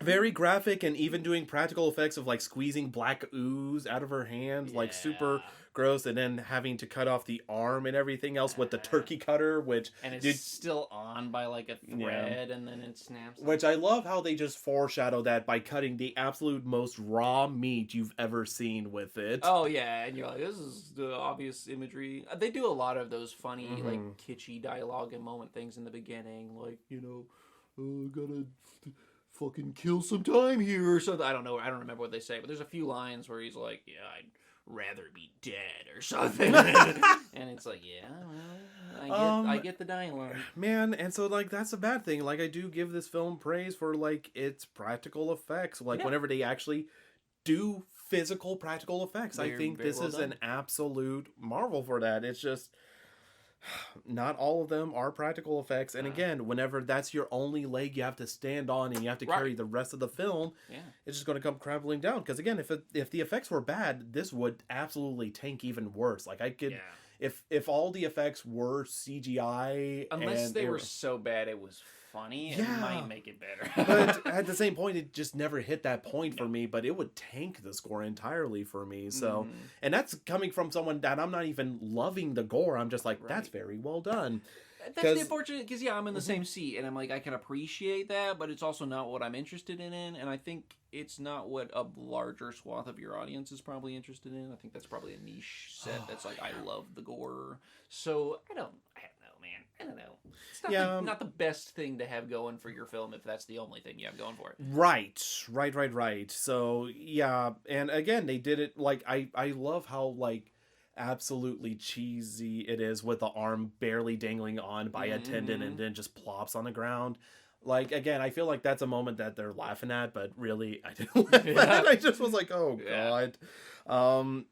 Very graphic, and even doing practical effects of like squeezing black ooze out of her hand, like super gross, and then having to cut off the arm and everything else with the turkey cutter, which and it's still on by like a thread, and then it snaps. Which I love how they just foreshadow that by cutting the absolute most raw meat you've ever seen with it. Oh yeah, and you're like, this is the obvious imagery. They do a lot of those funny, like kitschy dialogue and moment things in the beginning, like gotta fucking kill some time here or something. I don't know. I don't remember what they say, but there's a few lines where he's like, yeah, I'd rather be dead or something. And it's like, yeah, well, I get the dialogue. Man, and so like that's a bad thing. Like I do give this film praise for like its practical effects. Like whenever they actually do physical practical effects. I think this is an absolute marvel for that. It's just not all of them are practical effects, and again, whenever that's your only leg you have to stand on and you have to carry the rest of the film, it's just going to come crumbling down. Because again, if the effects were bad, this would absolutely tank even worse. Like I could, if all the effects were CGI, unless they were so bad it was funny, it might make it better. But at the same point, it just never hit that point for me, but it would tank the score entirely for me. So, and that's coming from someone that I'm not even loving the gore. I'm just like, that's very well done. That's the unfortunate, because I'm in the same seat, and I'm like, I can appreciate that, but it's also not what I'm interested in, and I think it's not what a larger swath of your audience is probably interested in. I think that's probably a niche set that's like, I love the gore. So, I don't know, man. I don't know. It's not the best thing to have going for your film if that's the only thing you have going for it. Right. So, yeah, and again, they did it, like, I love how, like, absolutely cheesy it is with the arm barely dangling on by a tendon and then just plops on the ground. Like, again, I feel like that's a moment that they're laughing at, but really I didn't laugh at. I just was like, oh god.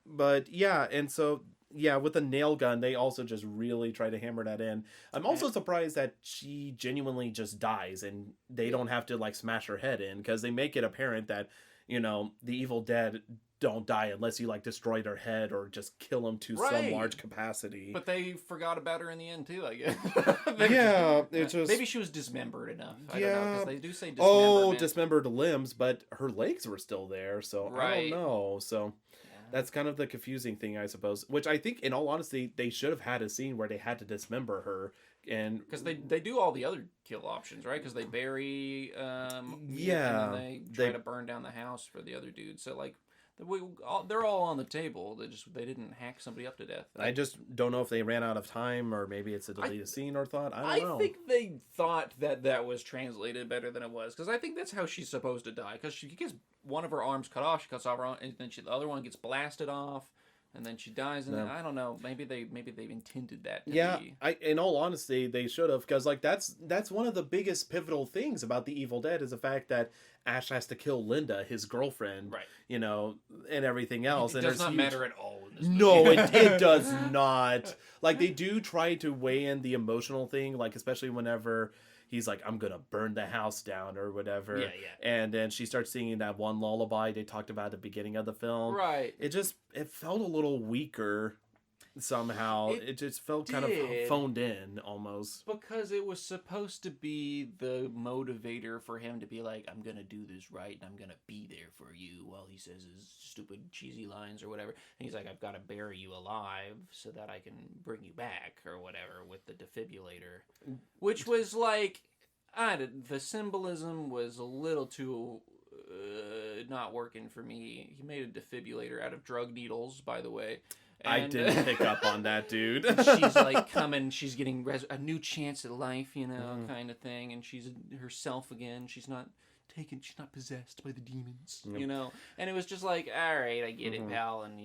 But yeah, and so yeah, with the nail gun, they also just really try to hammer that in. I'm also surprised that she genuinely just dies and they don't have to like smash her head in, because they make it apparent that, the Evil Dead don't die unless you like destroy their head or just kill them to some large capacity. But they forgot about her in the end too, I guess. Yeah, it's just maybe she was dismembered enough. I don't know, because they do say dismembered limbs, but her legs were still there, so I don't know. So that's kind of the confusing thing, I suppose. Which I think, in all honesty, they should have had a scene where they had to dismember her, and because they do all the other kill options, right? Because they bury, and then they try to burn down the house for the other dude. So like, they're all on the table. They didn't hack somebody up to death. I just don't know if they ran out of time, or maybe it's a deleted scene or thought. I don't know. I think they thought that was translated better than it was, because I think that's how she's supposed to die. Because she gets one of her arms cut off, she cuts off her arm, and then the other one gets blasted off. And then she dies, and I don't know. Maybe they intended that. In all honesty, they should have, because like that's one of the biggest pivotal things about the Evil Dead is the fact that Ash has to kill Linda, his girlfriend, right? And everything else. It does not matter at all in this movie. No, it does not. Like, they do try to weigh in the emotional thing, like especially whenever he's like, I'm gonna burn the house down or whatever. Yeah. And then she starts singing that one lullaby they talked about at the beginning of the film. Right. It felt a little weaker somehow. It just felt kind of phoned in almost. Because it was supposed to be the motivator for him to be like, I'm gonna do this right and I'm gonna be there for you, while he says his stupid cheesy lines or whatever. And he's like, I've got to bury you alive so that I can bring you back or whatever with the defibrillator. Which was like, the symbolism was a little too not working for me. He made a defibrillator out of drug needles, by the way. And I didn't pick up on that, dude. She's like she's getting a new chance at life, kind of thing, and she's herself again. She's not possessed by the demons, And it was just like, all right, I get it, pal, and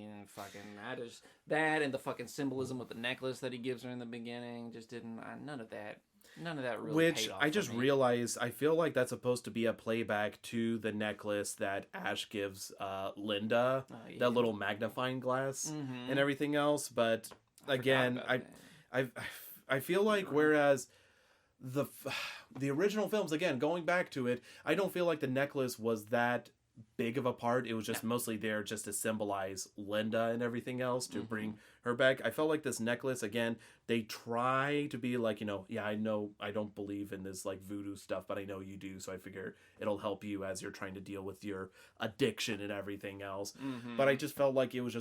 that and the fucking symbolism with the necklace that he gives her in the beginning just didn't. None of that really. Which paid off I just for me. realized, I feel like that's supposed to be a playback to the necklace that Ash gives Linda, that little magnifying glass and everything else. But again, I feel like whereas the original films, again, going back to it, I don't feel like the necklace was that big of a part. It was just mostly there just to symbolize Linda and everything else, to bring her back. I felt like this necklace, again, they try to be like, I know I don't believe in this like voodoo stuff, but I know you do, so I figure it'll help you as you're trying to deal with your addiction and everything else. But I just felt like it was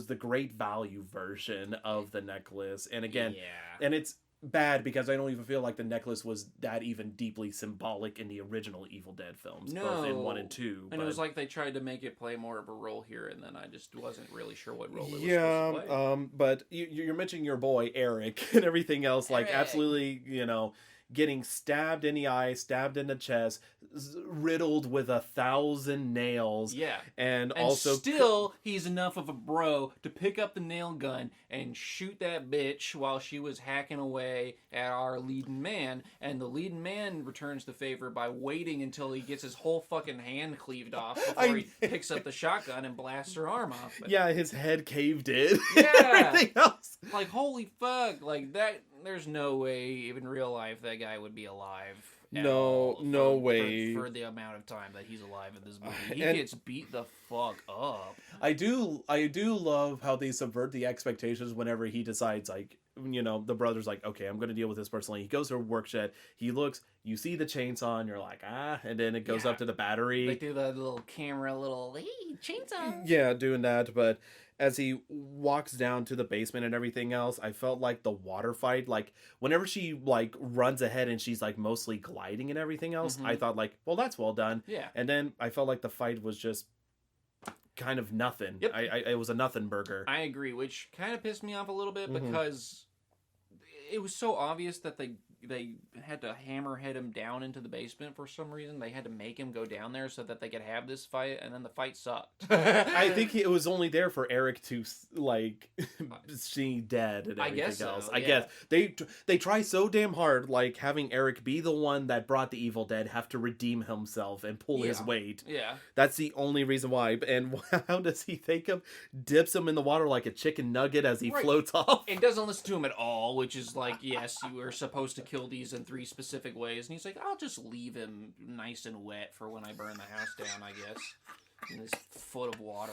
the great value version of the necklace. And again, and it's bad because I don't even feel like the necklace was that even deeply symbolic in the original Evil Dead films, both in 1 and 2. And it was like they tried to make it play more of a role here, and then I just wasn't really sure what role it was supposed to play. But you're mentioning your boy Eric and everything else, like absolutely, getting stabbed in the eye, stabbed in the chest, riddled with 1,000 nails. Yeah. And also still, he's enough of a bro to pick up the nail gun and shoot that bitch while she was hacking away at our leading man. And the leading man returns the favor by waiting until he gets his whole fucking hand cleaved off before he picks up the shotgun and blasts her arm off. But, his head caved in. Yeah. Everything else. Like, holy fuck. Like, that... There's no way, in real life, that guy would be alive. No way. For the amount of time that he's alive in this movie. He gets beat the fuck up. I do love how they subvert the expectations whenever he decides, like, the brother's like, okay, I'm going to deal with this personally. He goes to a work shed. He looks, you see the chainsaw, and you're like, and then it goes up to the battery. They do the little camera, hey, chainsaw. Yeah, doing that, but as he walks down to the basement and everything else, I felt like the water fight, like whenever she like runs ahead and she's like mostly gliding and everything else, I thought like, well, that's well done. Yeah. And then I felt like the fight was just kind of nothing. Yep. It was a nothing burger. I agree, which kind of pissed me off a little bit because it was so obvious that they had to hammerhead him down into the basement for some reason. They had to make him go down there so that they could have this fight, and then the fight sucked. I think it was only there for Eric to like see dead and everything guess so, else. yeah. I guess they try so damn hard, like having Eric be the one that brought the evil dead, have to redeem himself and pull his weight. Yeah. That's the only reason why. And how does he take him? Dips him in the water like a chicken nugget as he floats off. It doesn't listen to him at all, which is like, yes, you were supposed to kill these in 3 specific ways. And he's like, I'll just leave him nice and wet for when I burn the house down, I guess. In this foot of water.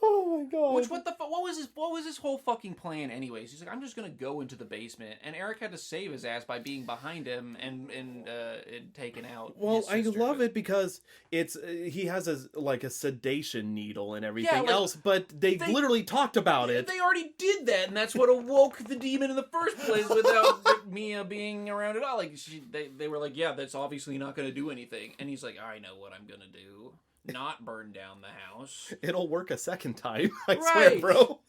Oh my god. Which, what was his whole fucking plan anyways? He's like, I'm just gonna go into the basement. And Eric had to save his ass by being behind him and taken out. Well, I love it because it's he has a sedation needle and everything else, but they literally talked about it. They already did that, and that's what awoke the demon in the first place without Mia being around at all. Like they were like, yeah, that's obviously not gonna do anything. And he's like, I know what I'm gonna do. Not burn down the house. It'll work a second time. I swear, bro.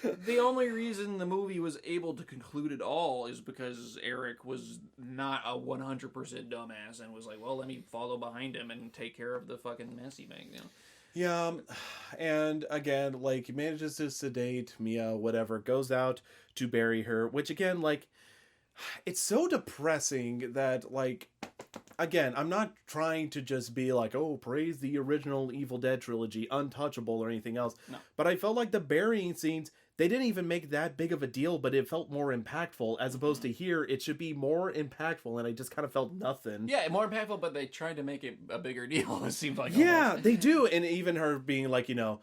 The only reason the movie was able to conclude at all is because Eric was not a 100% dumbass and was like, well, let me follow behind him and take care of the fucking mess he made, you know? Yeah, and again, like, manages to sedate Mia, whatever, goes out to bury her, which again, like, it's so depressing that, like, again, I'm not trying to just be like, oh, praise the original Evil Dead trilogy, untouchable or anything else. No. But I felt like the burying scenes, they didn't even make that big of a deal, but it felt more impactful, as opposed to here, it should be more impactful, and I just kind of felt nothing. Yeah, more impactful, but they tried to make it a bigger deal, it seemed like. Yeah, almost. they do, and even her being like, you know,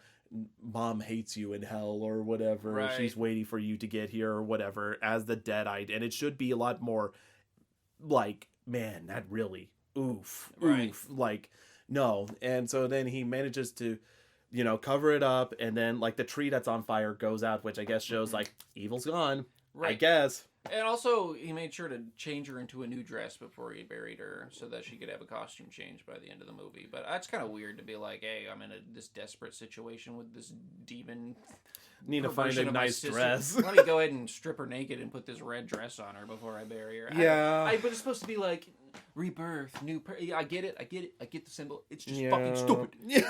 Mom hates you in hell or whatever, Right. She's waiting for you to get here or whatever, as the Deadite, and it should be a lot more, like, man, that really... Oof. Right. Like, no. And so then he manages to, you know, cover it up. And then, like, the tree that's on fire goes out, which I guess shows, like, evil's gone. Right. I guess. And also, he made sure to change her into a new dress before he buried her so that she could have a costume change by the end of the movie. But that's kind of weird to be like, hey, I'm in this desperate situation with this demon. Need to find a nice dress. Let me go ahead and strip her naked and put this red dress on her before I bury her. Yeah. But it's supposed to be like rebirth, new. I get it. I get the symbol. It's just fucking stupid. Yeah.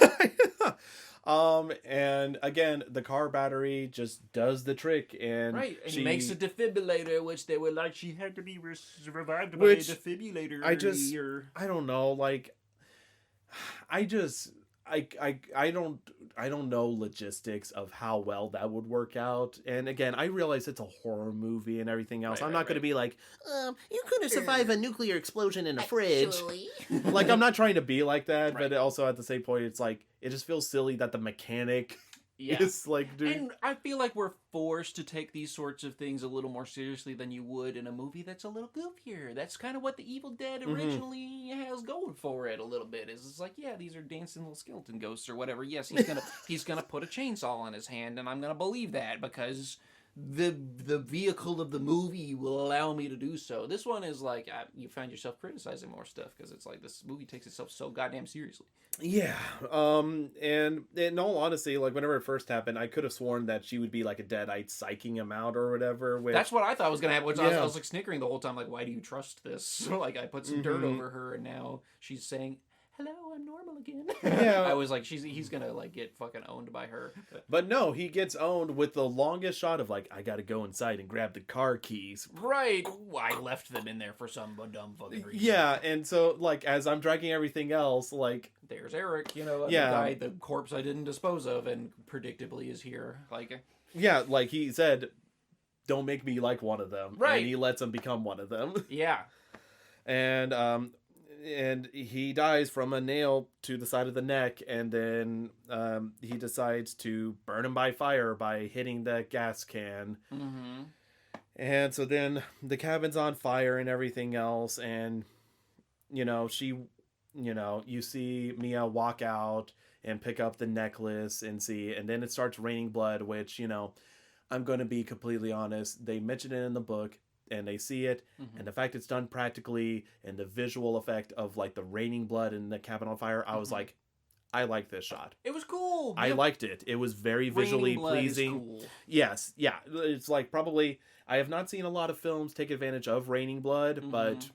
And again, the car battery just does the trick, and right. And she makes a defibrillator, which they were like, she had to be revived by a defibrillator. I don't know. Like, I don't know logistics of how well that would work out. And again, I realize it's a horror movie and everything else. I'm not going to be like, you couldn't survive a nuclear explosion in a fridge. Like, I'm not trying to be like that, but also at the same point, it's like, it just feels silly that the mechanic is like, dude. And I feel like we're forced to take these sorts of things a little more seriously than you would in a movie that's a little goofier. That's kind of what the Evil Dead originally has going for it a little bit. Is it's like, yeah, these are dancing little skeleton ghosts or whatever. Yes, he's gonna put a chainsaw in his hand, and I'm gonna believe that because the vehicle of the movie will allow me to do so. This one is like, you find yourself criticizing more stuff because it's like this movie takes itself so goddamn seriously. Yeah. And in all honesty, like, whenever it first happened, I could have sworn that she would be like a Deadite psyching him out or whatever. That's what I thought was gonna happen. Which I was like snickering the whole time, like, why do you trust this? So, like, I put some dirt over her, and now she's saying, hello, I'm normal again. Yeah. I was like, he's gonna like get fucking owned by her. But no, he gets owned with the longest shot of like, I gotta go inside and grab the car keys. Right. I left them in there for some dumb fucking reason. Yeah, and so like as I'm dragging everything else, like, there's Eric, you know, the corpse I didn't dispose of, and predictably is here. Like, yeah, like he said, don't make me like one of them. Right. And he lets him become one of them. Yeah. And he dies from a nail to the side of the neck, and then he decides to burn him by fire by hitting the gas can. Mm-hmm. And so then the cabin's on fire and everything else, and, you know, you see Mia walk out and pick up the necklace and then it starts raining blood, which, you know, I'm going to be completely honest, they mention it in the book, and they see it, and the fact it's done practically, and the visual effect of like the raining blood and the cabin on fire, I was like, I like this shot. It was cool. I liked it. It was very visually pleasing. Is cool. Yes, yeah. It's like probably, I have not seen a lot of films take advantage of raining blood, but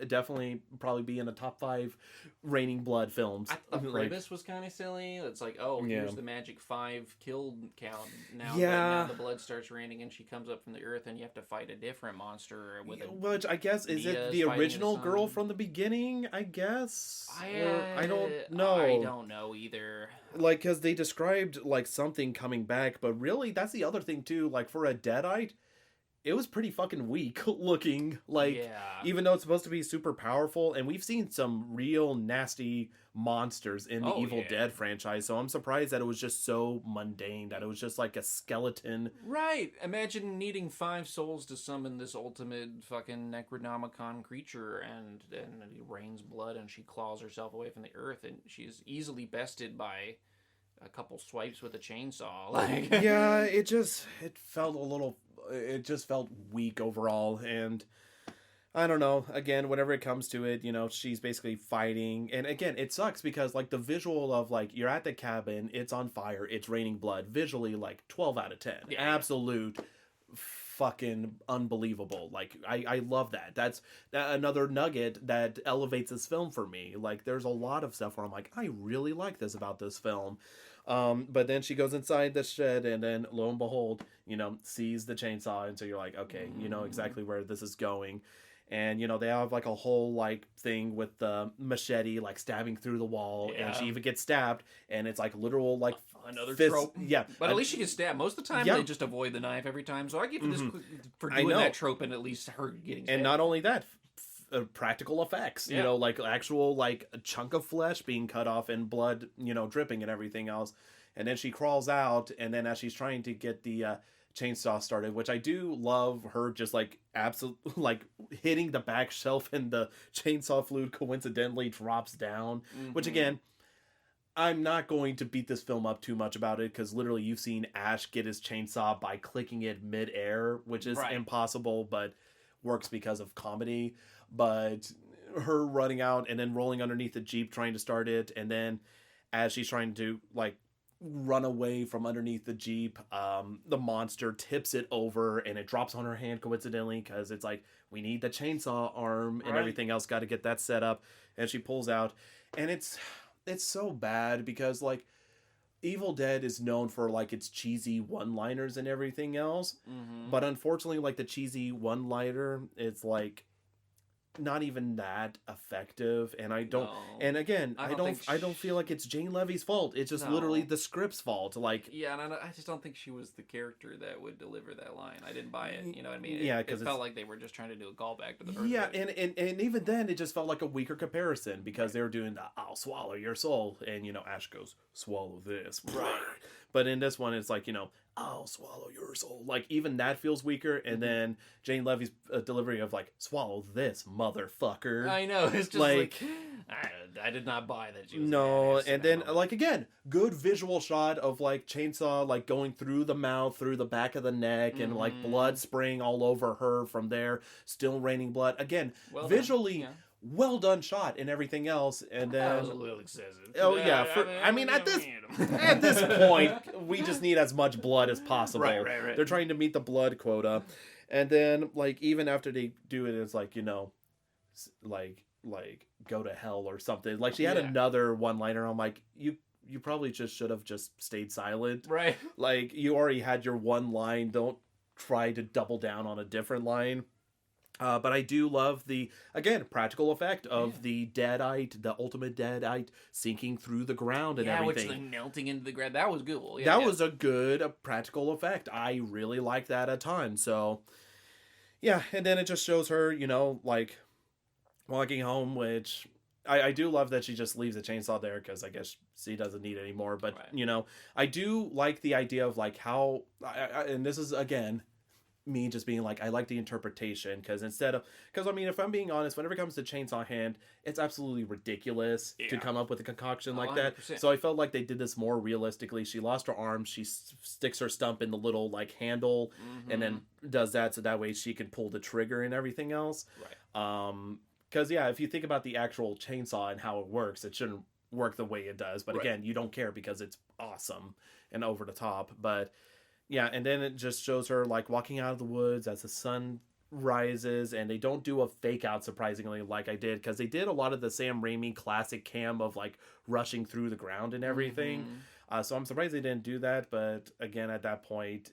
definitely probably be in the top 5 raining blood films. I thought the premise was kind of silly. It's like, oh, here's the magic 5 kill count. Now the blood starts raining and she comes up from the earth and you have to fight a different monster with which I guess, is it the original girl from the beginning, I guess? I don't know. I don't know either. Like, because they described, like, something coming back, but really, that's the other thing, too. Like, for a Deadite, it was pretty fucking weak looking. Like, even though it's supposed to be super powerful, and we've seen some real nasty monsters in the Evil Dead franchise, so I'm surprised that it was just so mundane, that it was just like a skeleton. Right. Imagine needing 5 souls to summon this ultimate fucking Necronomicon creature, and it rains blood and she claws herself away from the earth, and she's easily bested by a couple swipes with a chainsaw. Like, yeah, it just felt weak overall, and I don't know, again, whenever it comes to it, you know, she's basically fighting, and again, it sucks because, like, the visual of, like, you're at the cabin, it's on fire, it's raining blood, visually, like, 12 out of 10. Absolute fucking unbelievable. Like, I love that. That's another nugget that elevates this film for me. Like, there's a lot of stuff where I'm like, I really like this about this film. But then she goes inside the shed, and then lo and behold, you know, sees the chainsaw, and so you're like, okay, you know exactly where this is going. And, you know, they have, like, a whole, like, thing with the machete, like, stabbing through the wall, and she even gets stabbed, and it's, like, literal, like, another fist, trope. Yeah. But at least she gets stabbed. Most of the time, they just avoid the knife every time, so I give this for doing that trope, and at least her getting stabbed. And not only that, practical effects, you know, like, actual, like, a chunk of flesh being cut off and blood, you know, dripping and everything else. And then she crawls out, and then as she's trying to get the chainsaw started, which I do love her just, like, absolutely, like, hitting the back shelf, and the chainsaw fluid coincidentally drops down, which, again, I'm not going to beat this film up too much about it, because literally you've seen Ash get his chainsaw by clicking it mid-air, which is impossible, but works because of comedy. But her running out and then rolling underneath the Jeep trying to start it, and then as she's trying to, like, run away from underneath the Jeep, the monster tips it over, and it drops on her hand coincidentally, because it's like, we need the chainsaw arm and everything else, got to get that set up. And she pulls out, and it's so bad, because, like, Evil Dead is known for, like, its cheesy one-liners and everything else, but unfortunately, like, the cheesy one-liner, it's like not even that effective, and I don't and again, I don't feel like it's Jane Levy's fault. It's just literally the script's fault. Like, and I just don't think she was the character that would deliver that line. I didn't buy it, you know what I mean? It felt like they were just trying to do a callback to the first movie. and even then it just felt like a weaker comparison, because they were doing the "I'll swallow your soul," and, you know, Ash goes, "Swallow this." But in this one, it's like, you know, "I'll swallow your soul." Like, even that feels weaker. And then Jane Levy's delivery of, like, "Swallow this, motherfucker." I know. It's just like I did not buy that. And then, like, again, good visual shot of, like, chainsaw, like, going through the mouth, through the back of the neck, and, like, blood spraying all over her from there, still raining blood. Again, visually... well done shot and everything else, and then that was a little excessive. At this point, we just need as much blood as possible. Right. They're trying to meet the blood quota, and then, like, even after they do it, it's like, you know, like go to hell or something. Like, she had another one-liner. I'm like, you probably just should have just stayed silent. Right. Like, you already had your one line. Don't try to double down on a different line. But I do love the, again, practical effect of the Deadite, the ultimate Deadite, sinking through the ground and everything. Which, like, melting into the ground. That was cool. That was a good practical effect. I really like that a ton. So, yeah, and then it just shows her, you know, like, walking home, which I do love that she just leaves the chainsaw there, because I guess she doesn't need it anymore. But, you know, I do like the idea of, like, how, and this is, again... me just being like, I like the interpretation, because I mean, if I'm being honest, whenever it comes to Chainsaw Hand, it's absolutely ridiculous to come up with a concoction like 100%. That. So I felt like they did this more realistically. She lost her arm, she sticks her stump in the little, like, handle, and then does that, so that way she can pull the trigger and everything else. Because if you think about the actual chainsaw and how it works, it shouldn't work the way it does. But again, you don't care because it's awesome and over the top. But Yeah, and then it just shows her like walking out of the woods as the sun rises, and they don't do a fake out surprisingly like I did, because they did a lot of the Sam Raimi classic cam of like rushing through the ground and everything. So I'm surprised they didn't do that, but again, at that point,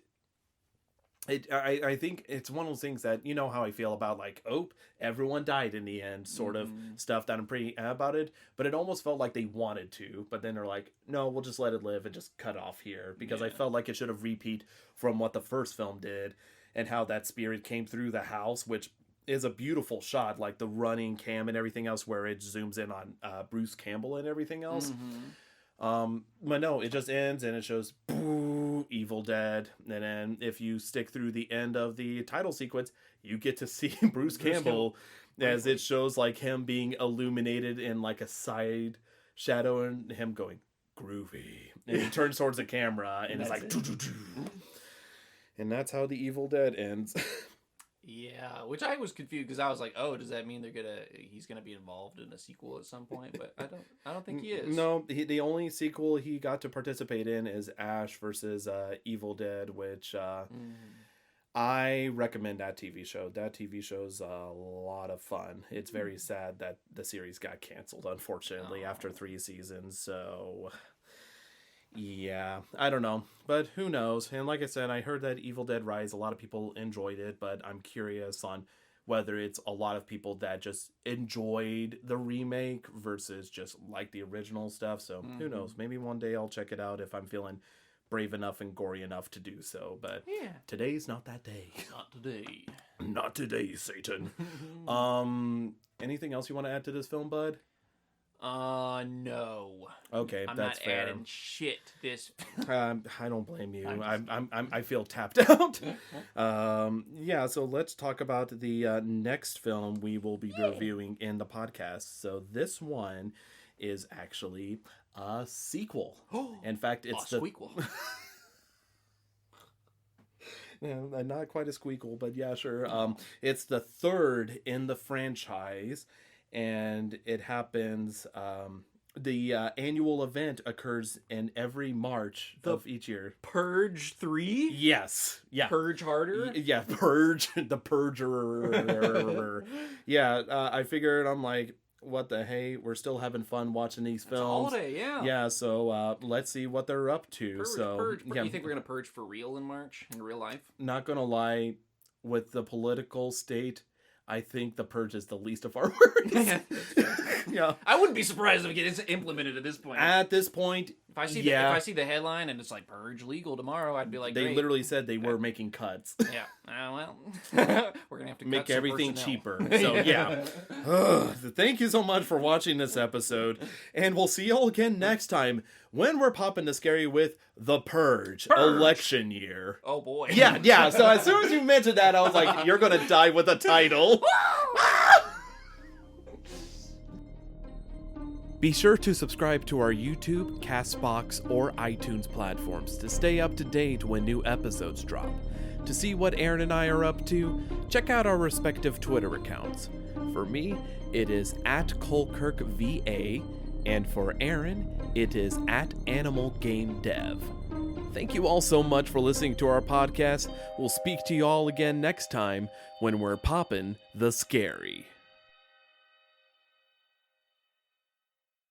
I think it's one of those things that, you know how I feel about like, oh, everyone died in the end sort of stuff, that I'm pretty about it, but it almost felt like they wanted to, but then they're like, no, we'll just let it live and just cut off here, because I felt like it should have repeat from what the first film did, and how that spirit came through the house, which is a beautiful shot, like the running cam and everything else, where it zooms in on Bruce Campbell and everything else. But no, it just ends and it shows boo, Evil Dead, and then if you stick through the end of the title sequence, you get to see Bruce Campbell as it shows like him being illuminated in like a side shadow, and him going groovy, and he turns towards the camera and it's like doo-doo-doo. And that's how the Evil Dead ends. Yeah, which I was confused, because I was like, "Oh, does that mean he's gonna be involved in a sequel at some point?" But I don't think he is. No, the only sequel he got to participate in is Ash versus Evil Dead, which I recommend that TV show. That TV show's a lot of fun. It's very sad that the series got canceled, unfortunately, after 3 seasons. So yeah, I don't know, but who knows? And like I said, I heard that Evil Dead Rise, a lot of people enjoyed it, but I'm curious on whether it's a lot of people that just enjoyed the remake versus just like the original stuff. So who knows? Maybe one day I'll check it out if I'm feeling brave enough and gory enough to do so. But today's not that day. Not today. Not today, Satan. Anything else you want to add to this film, bud? No. Okay, I'm that's not fair. adding shit to this. I don't blame you. I feel tapped out. Yeah. So let's talk about the next film we will be reviewing in the podcast. So this one is actually a sequel. In fact, it's the sequel. Yeah, not quite a squeakle, but yeah, sure. It's the third in the franchise. And it happens, the annual event occurs in every March of each year. Purge 3? Yes. Yeah. Purge harder? Yeah, Purge, the Purger. Yeah, I figured, I'm like, what the hey, we're still having fun watching these films. It's a holiday, yeah. Yeah, so let's see what they're up to. Purge. Yeah. You think we're going to purge for real in March, in real life? Not gonna lie, with the political state, I think the purge is the least of our worries. Yeah. I wouldn't be surprised if it gets implemented at this point. At this point, if I see the headline and it's like purge legal tomorrow, I'd be like, they great. literally said they were making cuts. Yeah. Well, we're gonna have to make cut everything personnel. cheaper. So yeah. Thank you so much for watching this episode, and we'll see you all again next time when we're popping the scary with The Purge. Election year. Oh boy. Yeah. So as soon as you mentioned that, I was like, you're gonna die with a title. Be sure to subscribe to our YouTube, Castbox, or iTunes platforms to stay up to date when new episodes drop. To see what Aaron and I are up to, check out our respective Twitter accounts. For me, it is @ColeKirkVA, and for Aaron, it is @AnimalGameDev. Thank you all so much for listening to our podcast. We'll speak to you all again next time when we're popping the scary.